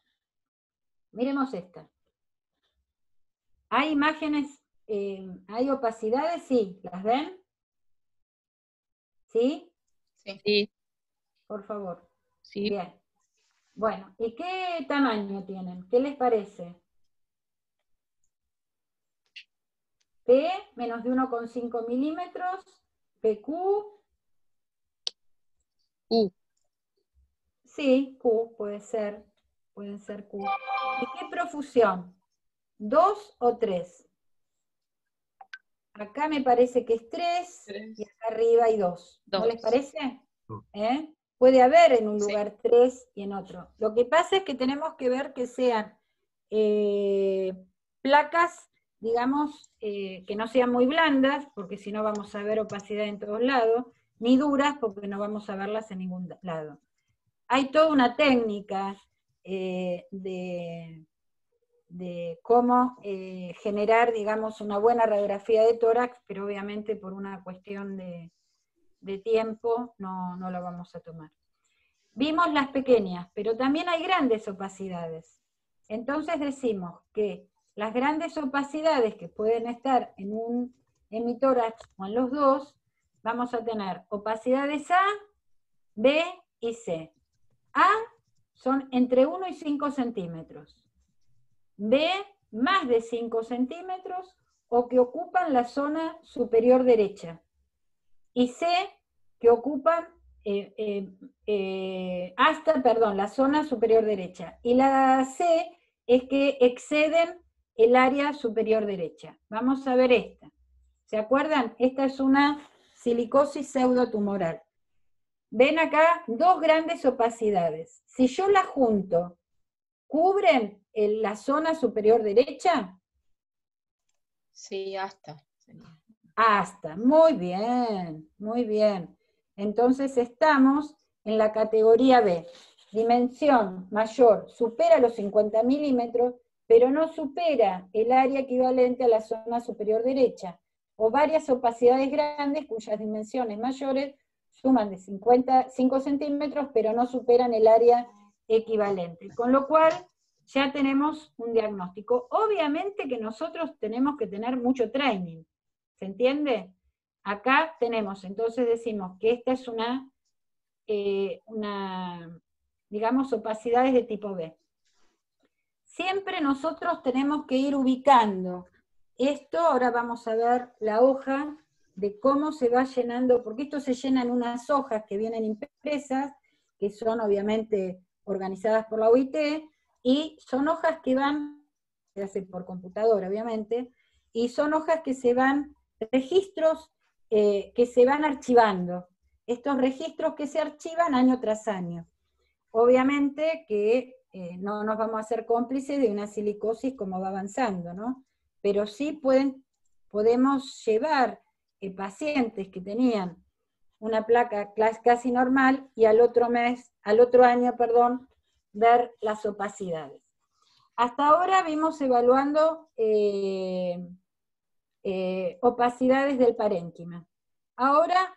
Miremos esta. ¿Hay imágenes, hay opacidades? Sí. ¿Las ven? ¿Sí? Sí. Por favor. Sí. Bien. Bueno, ¿y qué tamaño tienen? ¿Qué les parece? P, menos de 1,5 milímetros. PQ. Q. Sí, Q, puede ser. Pueden ser Q. ¿Y qué profusión? ¿2 o 3? Acá me parece que es 3 y acá arriba hay 2. ¿No les parece? Puede haber en un lugar 3 y en otro. Lo que pasa es que tenemos que ver que sean placas, digamos, que no sean muy blandas, porque si no vamos a ver opacidad en todos lados, ni duras, porque no vamos a verlas en ningún lado. Hay toda una técnica de cómo generar, digamos, una buena radiografía de tórax, pero obviamente por una cuestión de tiempo no la vamos a tomar. Vimos las pequeñas, pero también hay grandes opacidades. Entonces decimos que las grandes opacidades que pueden estar en un hemitórax o en los dos, vamos a tener opacidades A, B y C. A son entre 1 y 5 centímetros. B, más de 5 centímetros, o que ocupan la zona superior derecha. Y C, que ocupan la zona superior derecha. Y la C es que exceden el área superior derecha. Vamos a ver esta. ¿Se acuerdan? Esta es una silicosis pseudotumoral. Ven acá dos grandes opacidades. Si yo las junto, ¿cubren la zona superior derecha? Sí, hasta. Hasta, muy bien, muy bien. Entonces estamos en la categoría B. Dimensión mayor, supera los 50 milímetros, pero no supera el área equivalente a la zona superior derecha, o varias opacidades grandes cuyas dimensiones mayores suman de 5 centímetros, pero no superan el área equivalente. Con lo cual, ya tenemos un diagnóstico. Obviamente que nosotros tenemos que tener mucho training. ¿Se entiende? Acá tenemos, entonces decimos que esta es una digamos, opacidades de tipo B. Siempre nosotros tenemos que ir ubicando esto. Ahora vamos a ver la hoja de cómo se va llenando, porque esto se llena en unas hojas que vienen impresas, que son obviamente organizadas por la OIT, y son hojas que van, se hace por computadora obviamente, y son hojas que se van, registros que se van archivando. Estos registros que se archivan año tras año. Obviamente que no nos vamos a hacer cómplices de una silicosis como va avanzando, ¿no? Pero sí podemos llevar pacientes que tenían una placa casi normal y al otro año, ver las opacidades. Hasta ahora vimos evaluando opacidades del parénquima. Ahora,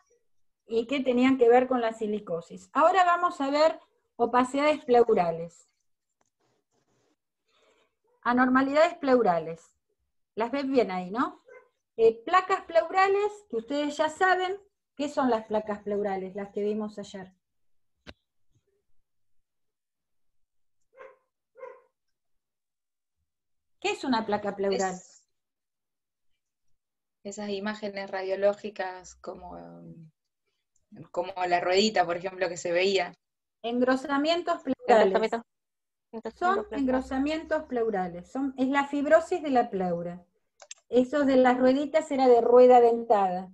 y que tenían que ver con la silicosis. Ahora vamos a ver opacidades pleurales. Anormalidades pleurales. Las ven bien ahí, ¿no? Placas pleurales, que ustedes ya saben. ¿Qué son las placas pleurales? Las que vimos ayer. ¿Qué es una placa pleural? Esas imágenes radiológicas como la ruedita, por ejemplo, que se veía. Engrosamientos pleurales. Son engrosamientos pleurales. Es la fibrosis de la pleura. Esos de las rueditas era de rueda dentada.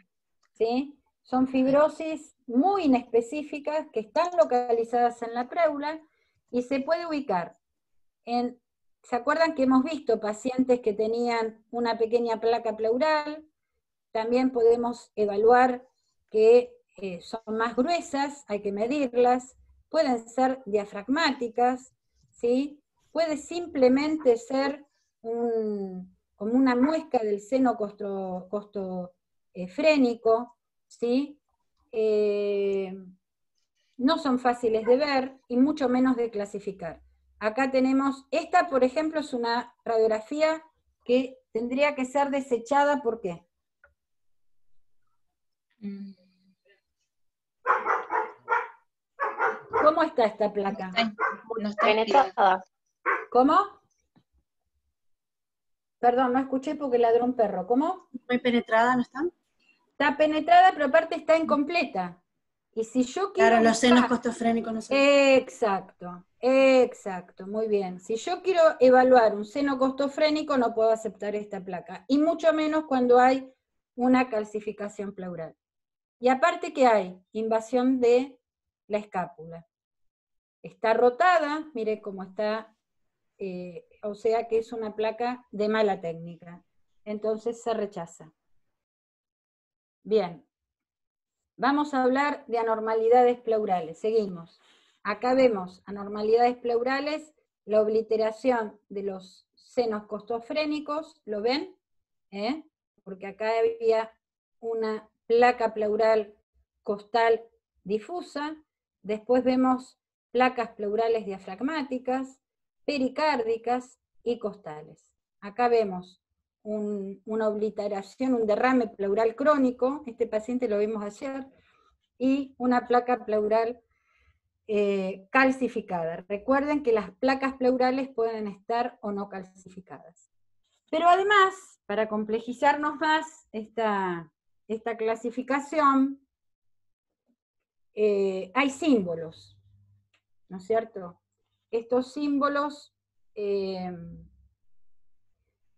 ¿Sí? Son fibrosis muy inespecíficas que están localizadas en la pleura y se puede ubicar en... ¿Se acuerdan que hemos visto pacientes que tenían una pequeña placa pleural? También podemos evaluar que son más gruesas, hay que medirlas, pueden ser diafragmáticas, ¿sí? Puede simplemente ser como una muesca del seno costofrénico, ¿sí? No son fáciles de ver y mucho menos de clasificar. Acá tenemos, esta por ejemplo es una radiografía que tendría que ser desechada, ¿por qué? ¿Cómo está esta placa? No está penetrada. ¿Cómo? Perdón, no escuché porque ladró un perro. ¿Cómo? Muy penetrada, ¿no está? Está penetrada, pero aparte está incompleta. Y si yo quiero... Claro, los senos costofrénicos no son. Exacto, exacto, muy bien. Si yo quiero evaluar un seno costofrénico, no puedo aceptar esta placa. Y mucho menos cuando hay una calcificación pleural. Y aparte que hay invasión de la escápula. Está rotada, mire cómo está, o sea que es una placa de mala técnica. Entonces se rechaza. Bien, vamos a hablar de anormalidades pleurales. Seguimos. Acá vemos anormalidades pleurales, la obliteración de los senos costofrénicos, ¿lo ven? Porque acá había una placa pleural costal difusa. Después vemos placas pleurales diafragmáticas, pericárdicas y costales. Acá vemos una obliteración, un derrame pleural crónico, este paciente lo vimos ayer, y una placa pleural calcificada. Recuerden que las placas pleurales pueden estar o no calcificadas. Pero además, para complejizarnos más esta clasificación, hay símbolos, ¿no es cierto? Estos símbolos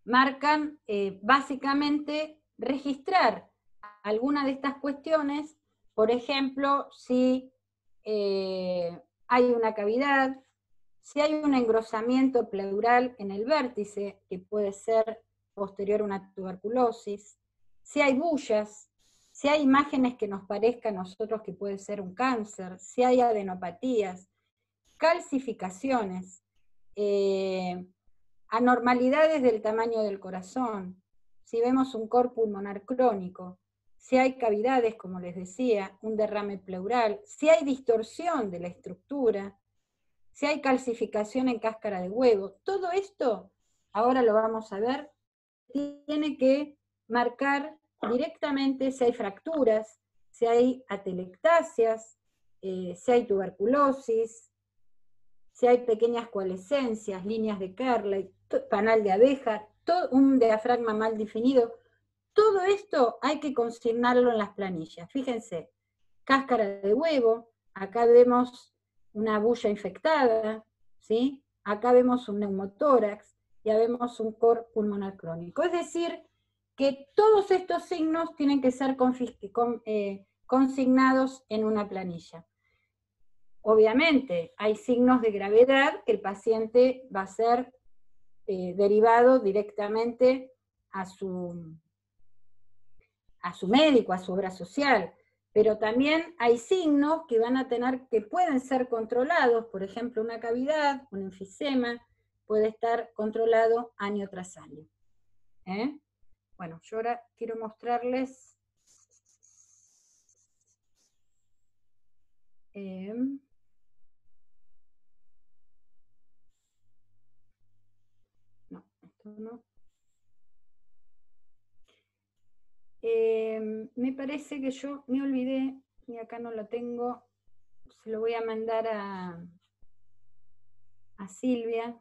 marcan básicamente registrar alguna de estas cuestiones, por ejemplo, si hay una cavidad, si hay un engrosamiento pleural en el vértice, que puede ser posterior a una tuberculosis, si hay bullas, si hay imágenes que nos parezca a nosotros que puede ser un cáncer, si hay adenopatías, calcificaciones, anormalidades del tamaño del corazón, si vemos un cor pulmonar crónico, si hay cavidades, como les decía, un derrame pleural, si hay distorsión de la estructura, si hay calcificación en cáscara de huevo, todo esto, ahora lo vamos a ver, tiene que marcar directamente si hay fracturas, si hay atelectasias, si hay tuberculosis, si hay pequeñas coalescencias, líneas de Kerley, panal de abeja, un diafragma mal definido, todo esto hay que consignarlo en las planillas. Fíjense, cáscara de huevo, acá vemos una bulla infectada, ¿sí? Acá vemos un neumotórax, ya vemos un cor pulmonar crónico. Es decir, que todos estos signos tienen que ser consignados en una planilla. Obviamente, hay signos de gravedad que el paciente va a ser derivado directamente a su médico, a su obra social, pero también hay signos que van a tener, que pueden ser controlados, por ejemplo, una cavidad, un enfisema, puede estar controlado año tras año. Bueno, yo ahora quiero mostrarles no, esto no. Me parece que yo me olvidé, y acá no lo tengo, se lo voy a mandar a Silvia.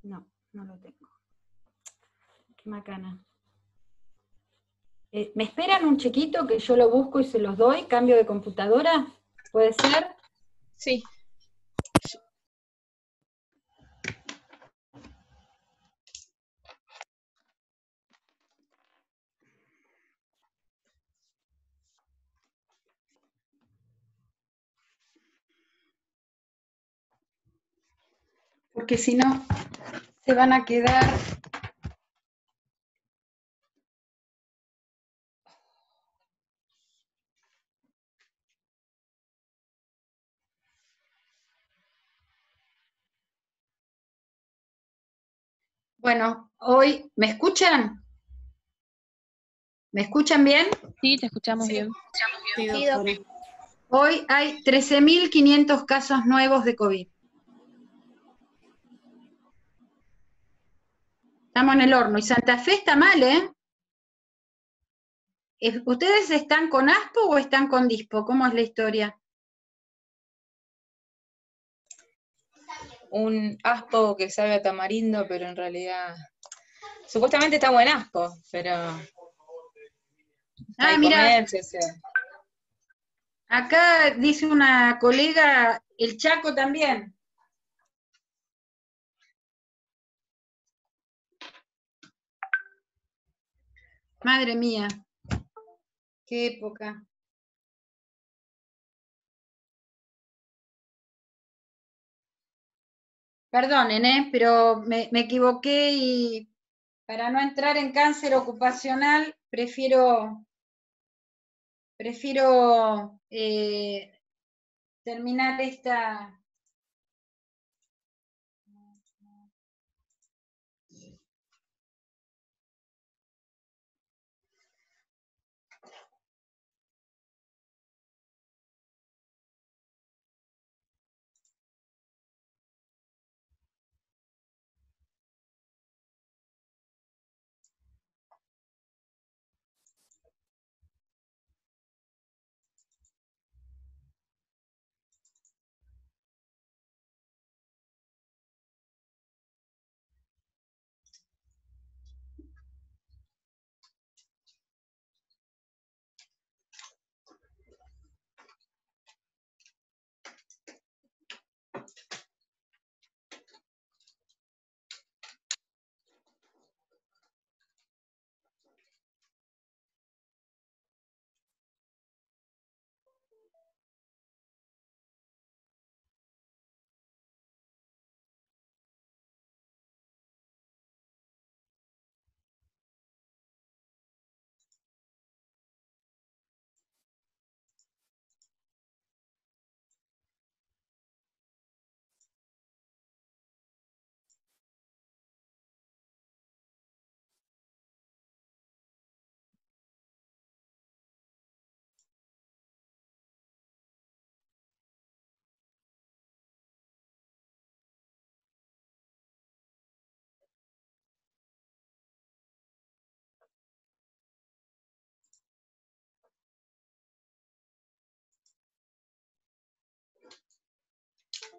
No, no lo tengo. Qué macana. ¿Me esperan un chiquito que yo lo busco y se los doy? ¿Cambio de computadora? ¿Puede ser? Sí. Porque si no, se van a quedar... Bueno, hoy, ¿me escuchan? ¿Me escuchan bien? Sí, te escuchamos Sí. bien. Sí, Sí, doctora. Hoy hay 13.500 casos nuevos de COVID. Estamos en el horno. Y Santa Fe está mal, ¿eh? ¿Ustedes están con ASPO o están con DISPO? ¿Cómo es la historia? Un aspo que sabe a tamarindo, pero en realidad supuestamente está buen aspo, pero hay que Mira, comerse, o sea. acá dice una colega, el Chaco también. Madre mía, qué época. Perdonen, pero me equivoqué y para no entrar en cáncer ocupacional, prefiero terminar esta...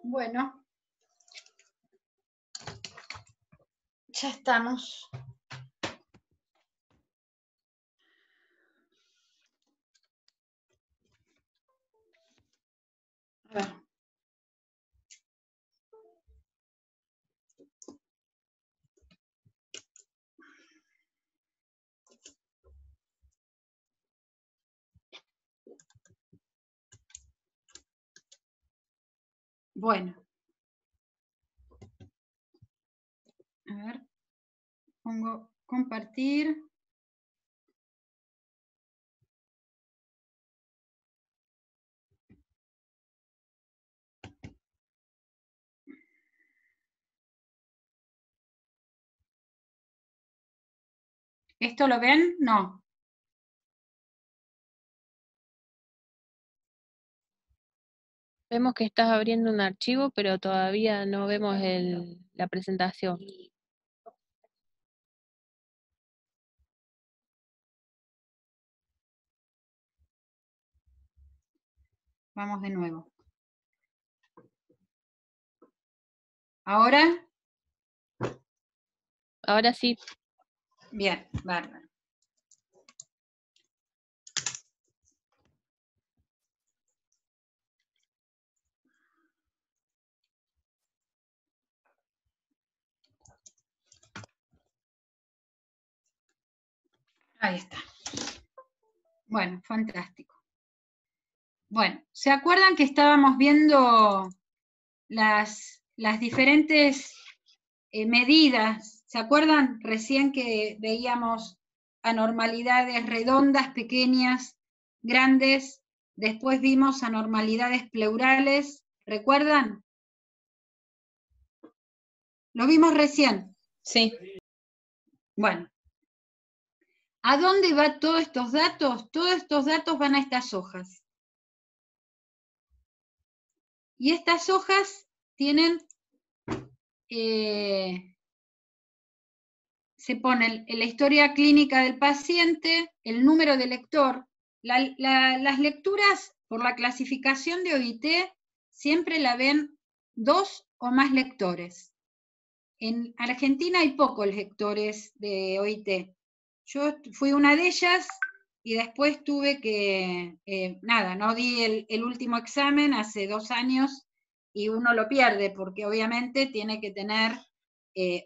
Bueno, ya estamos. A ver. Bueno. A ver. Pongo compartir. ¿Esto lo ven? No. Vemos que estás abriendo un archivo, pero todavía no vemos la presentación. Vamos de nuevo. ¿Ahora? Ahora sí. Bien, bárbaro. Ahí está. Bueno, fantástico. Bueno, ¿se acuerdan que estábamos viendo las diferentes medidas? ¿Se acuerdan recién que veíamos anormalidades redondas, pequeñas, grandes? Después vimos anormalidades pleurales. ¿Recuerdan? Lo vimos recién. Sí. Bueno. ¿A dónde van todos estos datos? Todos estos datos van a estas hojas. Y estas hojas tienen, se pone la historia clínica del paciente, el número de lector. Las lecturas por la clasificación de OIT siempre la ven 2 o más lectores. En Argentina hay pocos lectores de OIT. Yo fui una de ellas y después tuve que, no di el último examen hace 2 años y uno lo pierde porque obviamente tiene que tener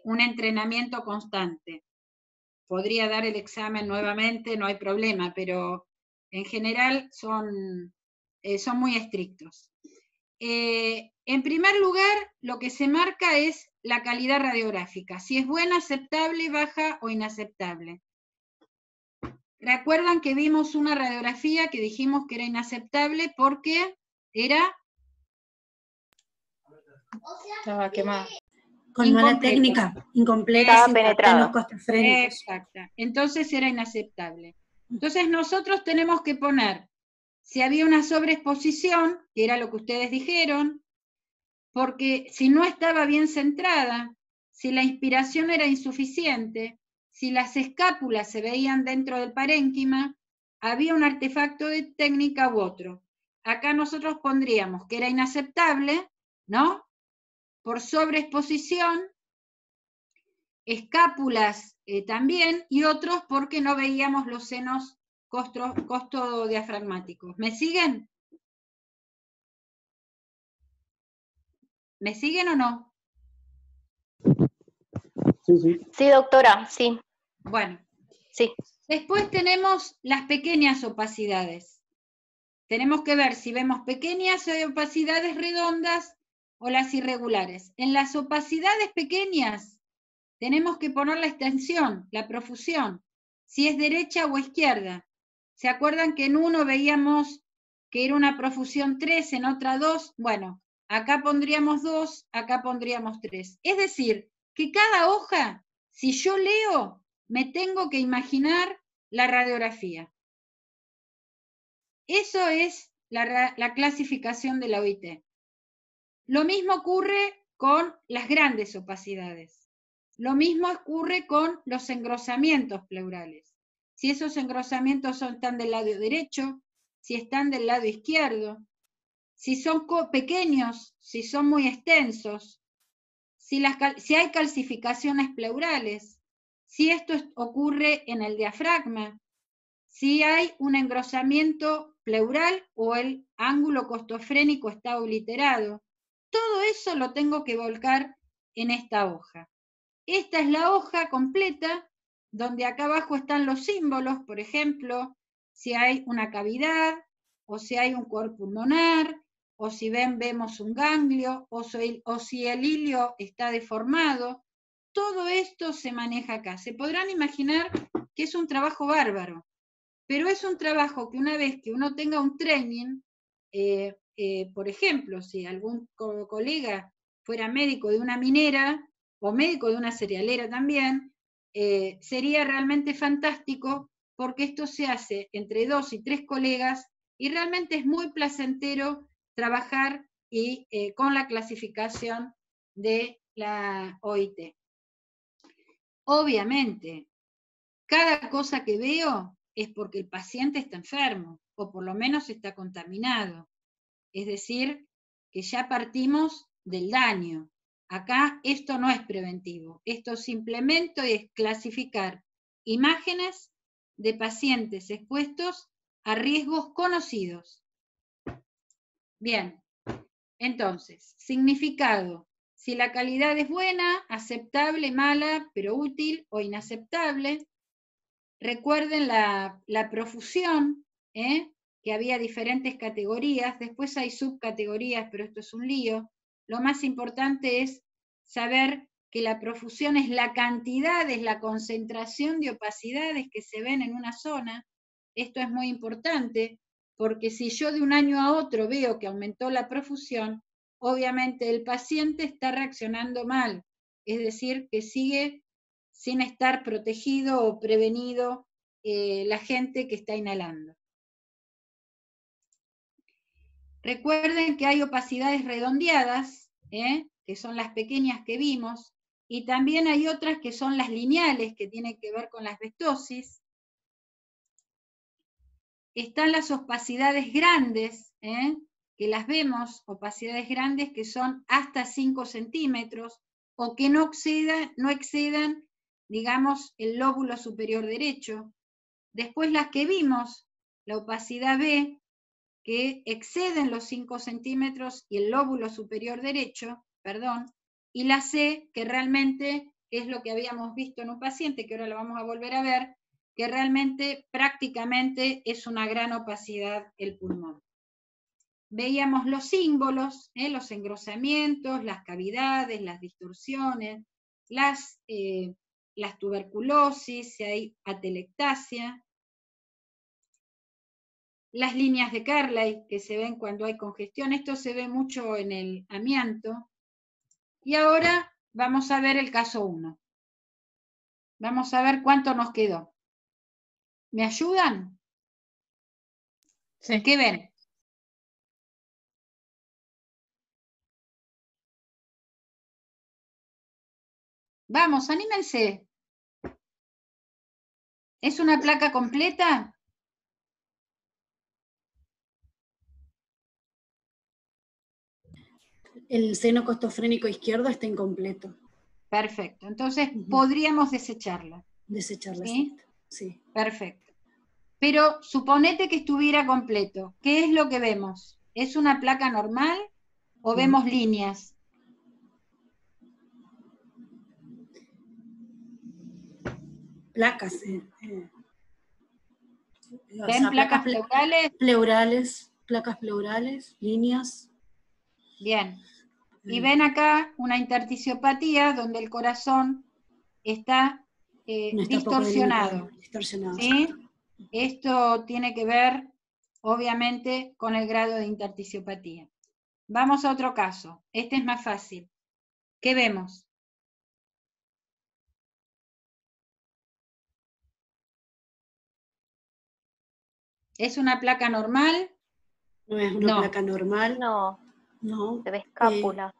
un entrenamiento constante. Podría dar el examen nuevamente, no hay problema, pero en general son muy estrictos. En primer lugar, lo que se marca es la calidad radiográfica, si es buena, aceptable, baja o inaceptable. ¿Recuerdan que vimos una radiografía que dijimos que era inaceptable porque era? Estaba quemada. Con mala técnica, incompleta, Estaba sin penetrado. los costos frénicos. Exacto. Entonces era inaceptable. Entonces nosotros tenemos que poner si había una sobreexposición, que era lo que ustedes dijeron, porque si no estaba bien centrada, si la inspiración era insuficiente, si las escápulas se veían dentro del parénquima, había un artefacto de técnica u otro. Acá nosotros pondríamos que era inaceptable, ¿no? Por sobreexposición, escápulas también, y otros porque no veíamos los senos costodiafragmáticos. ¿Me siguen? ¿Me siguen o no? Sí, sí. Sí, doctora, sí. Bueno. Sí. Después tenemos las pequeñas opacidades. Tenemos que ver si vemos pequeñas opacidades redondas o las irregulares. En las opacidades pequeñas tenemos que poner la extensión, la profusión, si es derecha o izquierda. ¿Se acuerdan que en uno veíamos que era una profusión 3, en otra 2? Bueno, acá pondríamos 2, acá pondríamos 3. Es decir, que cada hoja, si yo leo, me tengo que imaginar la radiografía. Eso es la clasificación de la OIT. Lo mismo ocurre con las grandes opacidades. Lo mismo ocurre con los engrosamientos pleurales. Si esos engrosamientos están del lado derecho, si están del lado izquierdo, si son pequeños, si son muy extensos, si hay calcificaciones pleurales, si esto ocurre en el diafragma, si hay un engrosamiento pleural o el ángulo costofrénico está obliterado. Todo eso lo tengo que volcar en esta hoja. Esta es la hoja completa, donde acá abajo están los símbolos, por ejemplo, si hay una cavidad, o si hay un cuerpo pulmonar, o si vemos un ganglio, o si el hilio está deformado. Todo esto se maneja acá. Se podrán imaginar que es un trabajo bárbaro, pero es un trabajo que una vez que uno tenga un training, por ejemplo, si algún colega fuera médico de una minera, o médico de una cerealera también, sería realmente fantástico, porque esto se hace entre 2 y 3 colegas, y realmente es muy placentero trabajar con la clasificación de la OIT. Obviamente, cada cosa que veo es porque el paciente está enfermo, o por lo menos está contaminado. Es decir, que ya partimos del daño. Acá esto no es preventivo, esto simplemente es clasificar imágenes de pacientes expuestos a riesgos conocidos. Bien, entonces, significado: si la calidad es buena, aceptable, mala, pero útil o inaceptable. Recuerden la profusión, que había diferentes categorías, después hay subcategorías, pero esto es un lío. Lo más importante es saber que la profusión es la cantidad, es la concentración de opacidades que se ven en una zona. Esto es muy importante, porque si yo de un año a otro veo que aumentó la profusión, obviamente el paciente está reaccionando mal, es decir, que sigue sin estar protegido o prevenido la gente que está inhalando. Recuerden que hay opacidades redondeadas, que son las pequeñas que vimos, y también hay otras que son las lineales, que tienen que ver con la asbestosis. Están las opacidades grandes, que las vemos, opacidades grandes que son hasta 5 centímetros, o que no excedan, digamos, el lóbulo superior derecho. Después las que vimos, la opacidad B, que exceden los 5 centímetros y el lóbulo superior derecho, y la C, que realmente es lo que habíamos visto en un paciente, que ahora lo vamos a volver a ver, que realmente prácticamente es una gran opacidad el pulmón. Veíamos los símbolos, los engrosamientos, las cavidades, las distorsiones, las tuberculosis, si hay atelectasia, las líneas de Carlyle que se ven cuando hay congestión. Esto se ve mucho en el amianto. Y ahora vamos a ver el caso 1. Vamos a ver cuánto nos quedó. ¿Me ayudan? Sí. ¿Qué ven? Vamos, anímense. ¿Es una placa completa? El seno costofrénico izquierdo está incompleto. Perfecto. Entonces podríamos desecharla. Desecharla, ¿sí? Sí. Perfecto. Pero suponete que estuviera completo. ¿Qué es lo que vemos? ¿Es una placa normal o vemos líneas? Placas. ¿Ven placas pleurales? Placas pleurales, líneas. Bien. Y ven acá una interticiopatía donde el corazón está distorsionado. ¿Sí? Esto tiene que ver, obviamente, con el grado de interticiopatía. Vamos a otro caso. Este es más fácil. ¿Qué vemos? ¿Es una placa normal? No es una placa normal. No. Se ve escápula.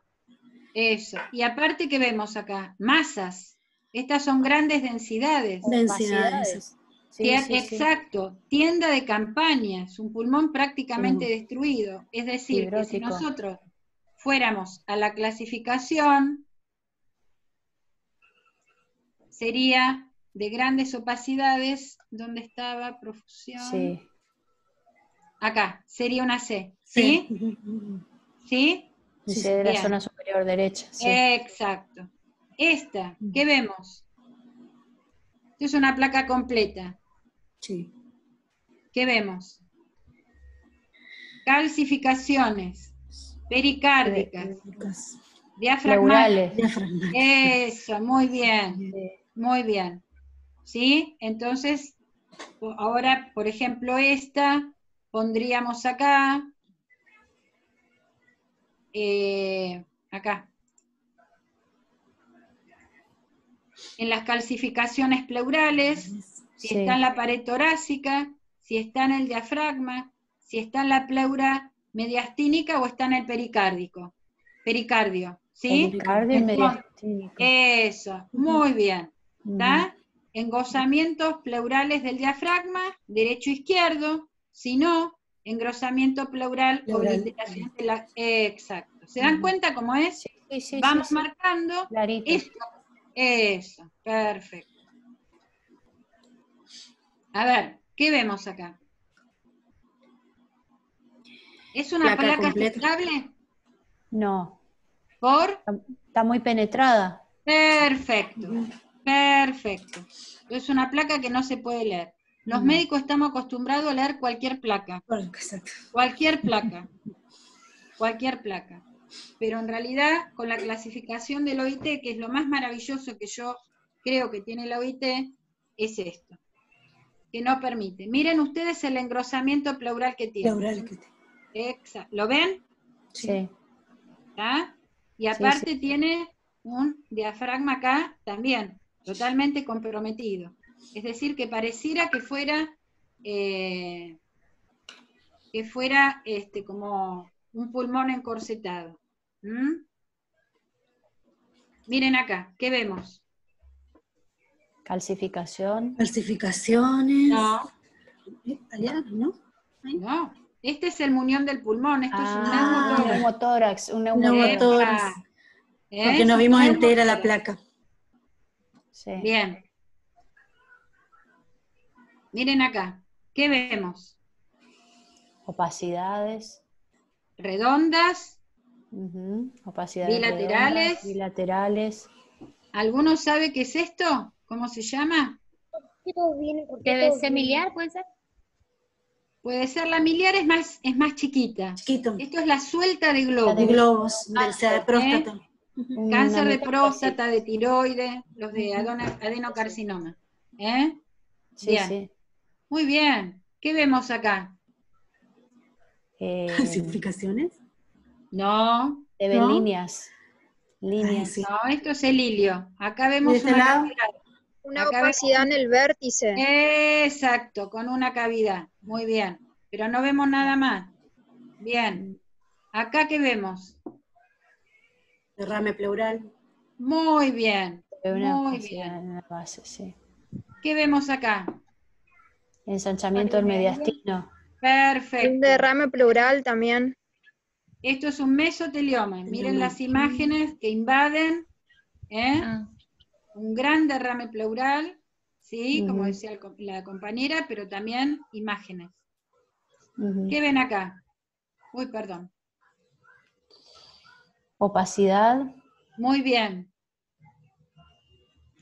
Eso. Y aparte, ¿qué vemos acá? Masas. Estas son grandes densidades. Densidades. Sí, sí, sí. Exacto, tienda de campaña, es un pulmón prácticamente destruido. Es decir, que si Fibrótico. nosotros fuéramos a la clasificación, sería de grandes opacidades, ¿dónde estaba? Profusión. Sí. Acá, sería una C, ¿sí? ¿Sí? Sí, Sí, de la bien. zona superior derecha. Sí. Exacto. Esta, ¿qué vemos? Esto es una placa completa. Sí. ¿Qué vemos? Calcificaciones pericárdicas, Pleurales. Diafragmáticas. Eso, muy bien, Sí. muy bien. ¿Sí? Entonces, ahora, por ejemplo, esta pondríamos acá, acá. En las calcificaciones pleurales, si Sí. está en la pared torácica, si está en el diafragma, si está en la pleura mediastínica o está en el pericardio, ¿sí? Pericardio y mediastínico. Eso, muy bien. ¿Está? Engrosamientos pleurales del diafragma, derecho-izquierdo, si no, engrosamiento pleural, obliteración de la... Exacto. ¿Se dan cuenta cómo es? Sí, sí, sí, Vamos sí. marcando Clarito. esto. Eso, perfecto. A ver, ¿qué vemos acá? ¿Es una Placa placa completa. estable? No, ¿Por? está muy penetrada. Perfecto, perfecto. Es una placa que no se puede leer. Los médicos estamos acostumbrados a leer cualquier placa. Exacto. Cualquier placa. Cualquier placa. Pero en realidad, con la clasificación del OIT, que es lo más maravilloso que yo creo que tiene la OIT, es esto. Que no permite. Miren ustedes el engrosamiento pleural que tiene. Pleural que Exacto. ¿Lo ven? Sí. ¿Está? Y aparte tiene un diafragma acá también, totalmente comprometido. Es decir, que pareciera que fuera como un pulmón encorsetado. Miren acá, ¿qué vemos? Calcificación. Calcificaciones. No, Italiano, ¿no? no. Este es el muñón del pulmón, esto es un Un neumotórax. neumotórax. Un Neumotórax. Porque Es no un vimos entera la neumotórax. placa. Sí. Bien. Miren acá, ¿qué vemos? Opacidades. Redondas, Opacidades bilaterales. redondas, bilaterales. ¿Alguno sabe qué es esto? ¿Cómo se llama? ¿TBC miliar puede ser? Puede ser la miliar, es más chiquita. Chiquito. Esto es la suelta de globos. De globos, del de próstata. Cáncer de próstata, de tiroides, los de adenocarcinoma. Sí, Bien. sí. Muy bien. ¿Qué vemos acá? ¿Calcificaciones? No, Se ven ¿No? líneas. Líneas. Sí. no, esto es el ilio. Acá vemos ¿De este una lado? cavidad. Una Acá opacidad vemos- en el vértice. Exacto, con una cavidad. Muy bien. Pero no vemos nada más. Bien. ¿Acá qué vemos? Derrame pleural. Muy bien. Se ve una Muy opacidad bien. en la base, sí. ¿Qué vemos acá? Ensanchamiento del mediastino. Un Perfecto. derrame pleural también. Esto es un mesotelioma. Miren las imágenes que invaden. Un gran derrame pleural, ¿sí? Como decía la compañera, pero también imágenes. ¿Qué ven acá? Uy, perdón. Opacidad. Muy bien.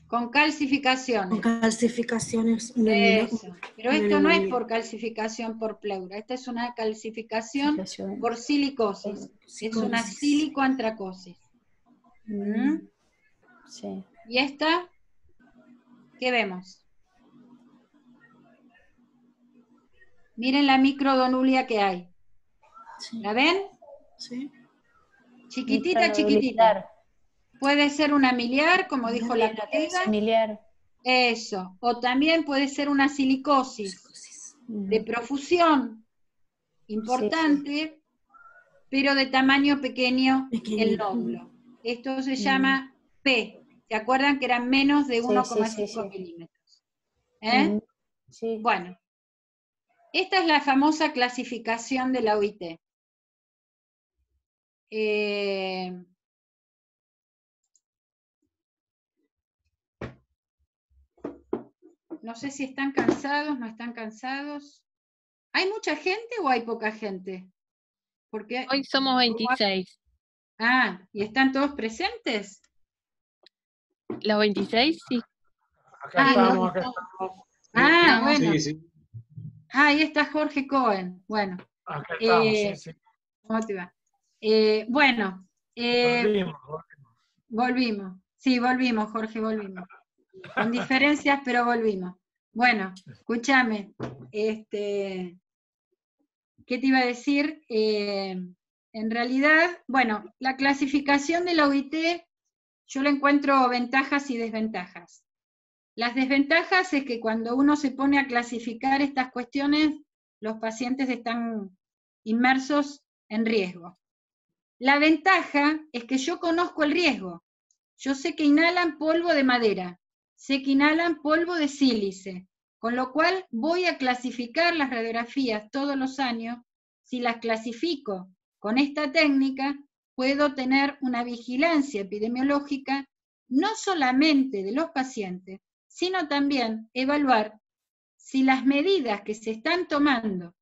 Con calcificaciones. Con calcificaciones. Eso. Pero esto no es por calcificación por pleura. Esta es una calcificación por silicosis. Es una silicoantracosis. Sí. ¿Y esta? ¿Qué vemos? Miren la microdonulia que hay. Sí. ¿La ven? Sí. Chiquitita, chiquitita. Puede ser una miliar, como dijo la colega. Miliar. Eso. O también puede ser una silicosis de profusión importante, pero de tamaño pequeño el nódulo. Esto se llama P. ¿Se acuerdan que eran menos de 1,5 milímetros? Sí. Bueno, esta es la famosa clasificación de la OIT. No sé si están cansados, no están cansados. ¿Hay mucha gente o hay poca gente? Porque Hoy somos 26. ¿y están todos presentes? ¿Los 26? Sí. Acá estamos, acá estamos. Bueno. Sí, sí. Ahí está Jorge Cohen. Bueno. Acá estamos, sí, sí. ¿Cómo te va? Bueno. Volvimos. Sí, volvimos, Jorge, volvimos. Con diferencias, pero volvimos. Bueno, escúchame. ¿Qué te iba a decir? En realidad, bueno, la clasificación de la OIT, yo le encuentro ventajas y desventajas. Las desventajas es que cuando uno se pone a clasificar estas cuestiones, los pacientes están inmersos en riesgo. La ventaja es que yo conozco el riesgo. Yo sé que inhalan polvo de madera, sé que inhalan polvo de sílice, con lo cual voy a clasificar las radiografías todos los años. Si las clasifico con esta técnica, puedo tener una vigilancia epidemiológica no solamente de los pacientes, sino también evaluar si las medidas que se están tomando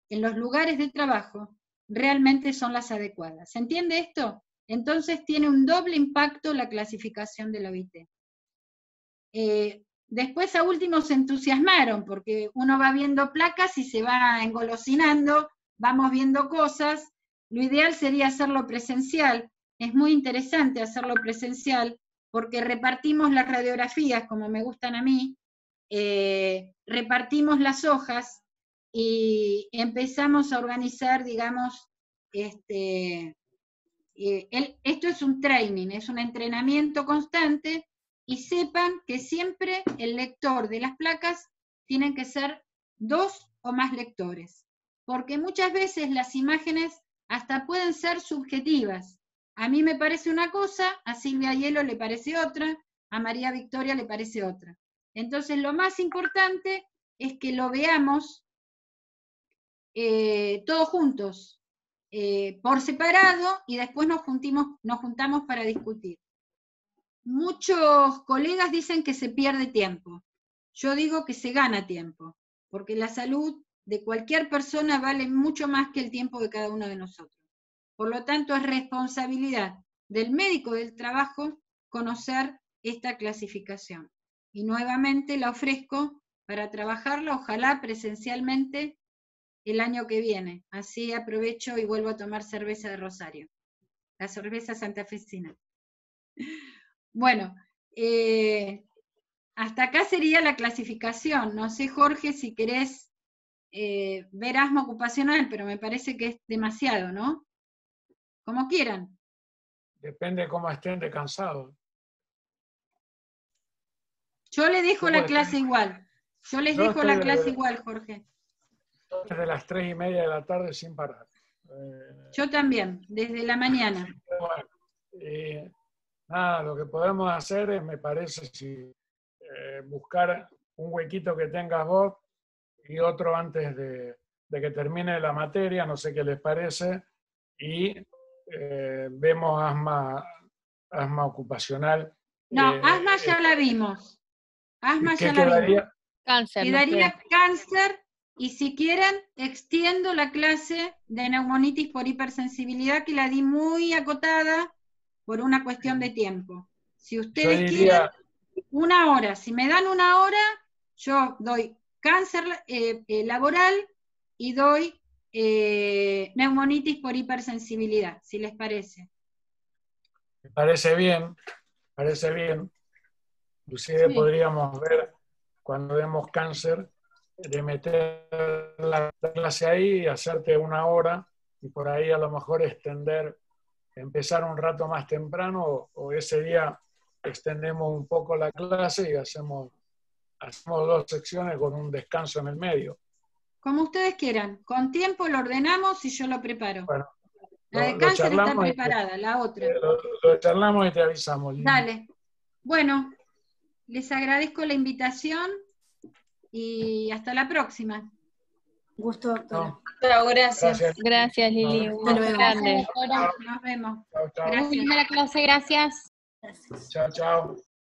en los lugares de trabajo realmente son las adecuadas. ¿Se entiende esto? Entonces tiene un doble impacto la clasificación de la OIT. Después a último se entusiasmaron, porque uno va viendo placas y se va engolosinando, vamos viendo cosas. Lo ideal sería hacerlo presencial. Es muy interesante hacerlo presencial, porque repartimos las radiografías, como me gustan a mí, repartimos las hojas, y empezamos a organizar, digamos, esto es un training, es un entrenamiento constante, y sepan que siempre el lector de las placas tienen que ser 2 o más lectores, porque muchas veces las imágenes hasta pueden ser subjetivas. A mí me parece una cosa, a Silvia Hielo le parece otra, a María Victoria le parece otra. Entonces lo más importante es que lo veamos todos juntos, por separado, y después nos juntamos para discutir. Muchos colegas dicen que se pierde tiempo. Yo digo que se gana tiempo, porque la salud de cualquier persona vale mucho más que el tiempo de cada uno de nosotros. Por lo tanto, es responsabilidad del médico del trabajo conocer esta clasificación. Y nuevamente la ofrezco para trabajarla, ojalá presencialmente, el año que viene. Así aprovecho y vuelvo a tomar cerveza de Rosario, la cerveza santafesina. Bueno, hasta acá sería la clasificación. No sé, Jorge, si querés ver asma ocupacional, pero me parece que es demasiado, ¿no? Como quieran. Depende de cómo estén de cansados. Yo le dejo la clase igual. Yo les dejo la clase igual, Jorge. Desde las 3:30 de la tarde sin parar. Yo también, desde la mañana. Bueno, nada, lo que podemos hacer es, me parece, buscar un huequito que tengas vos y otro antes de que termine la materia, no sé qué les parece, y vemos asma ocupacional. No, asma ya la vimos. Asma ¿qué ya la quedaría? vimos. Cáncer. Quedaría No sé. cáncer, y si quieren, extiendo la clase de neumonitis por hipersensibilidad, que la di muy acotada por una cuestión de tiempo. Si ustedes quieren, 1 hora. Si me dan 1 hora, yo doy cáncer laboral y doy neumonitis por hipersensibilidad, si les parece. Me parece bien, parece bien. Inclusive podríamos ver, cuando demos cáncer, de meter la clase ahí y hacerte 1 hora, y por ahí a lo mejor empezar un rato más temprano, o ese día extendemos un poco la clase y hacemos 2 secciones con un descanso en el medio. Como ustedes quieran. Con tiempo lo ordenamos y yo lo preparo. Bueno, la de cáncer está preparada, la otra. Lo charlamos y te avisamos. Dale. Bueno, les agradezco la invitación. y hasta la próxima. Gusto, doctora. No, Chao, gracias. gracias. Gracias, Lili. No, Un beso luego. grande. Nos vemos. Chao, chao. Gracias. Muy linda la clase, gracias. Gracias. Chao, chao.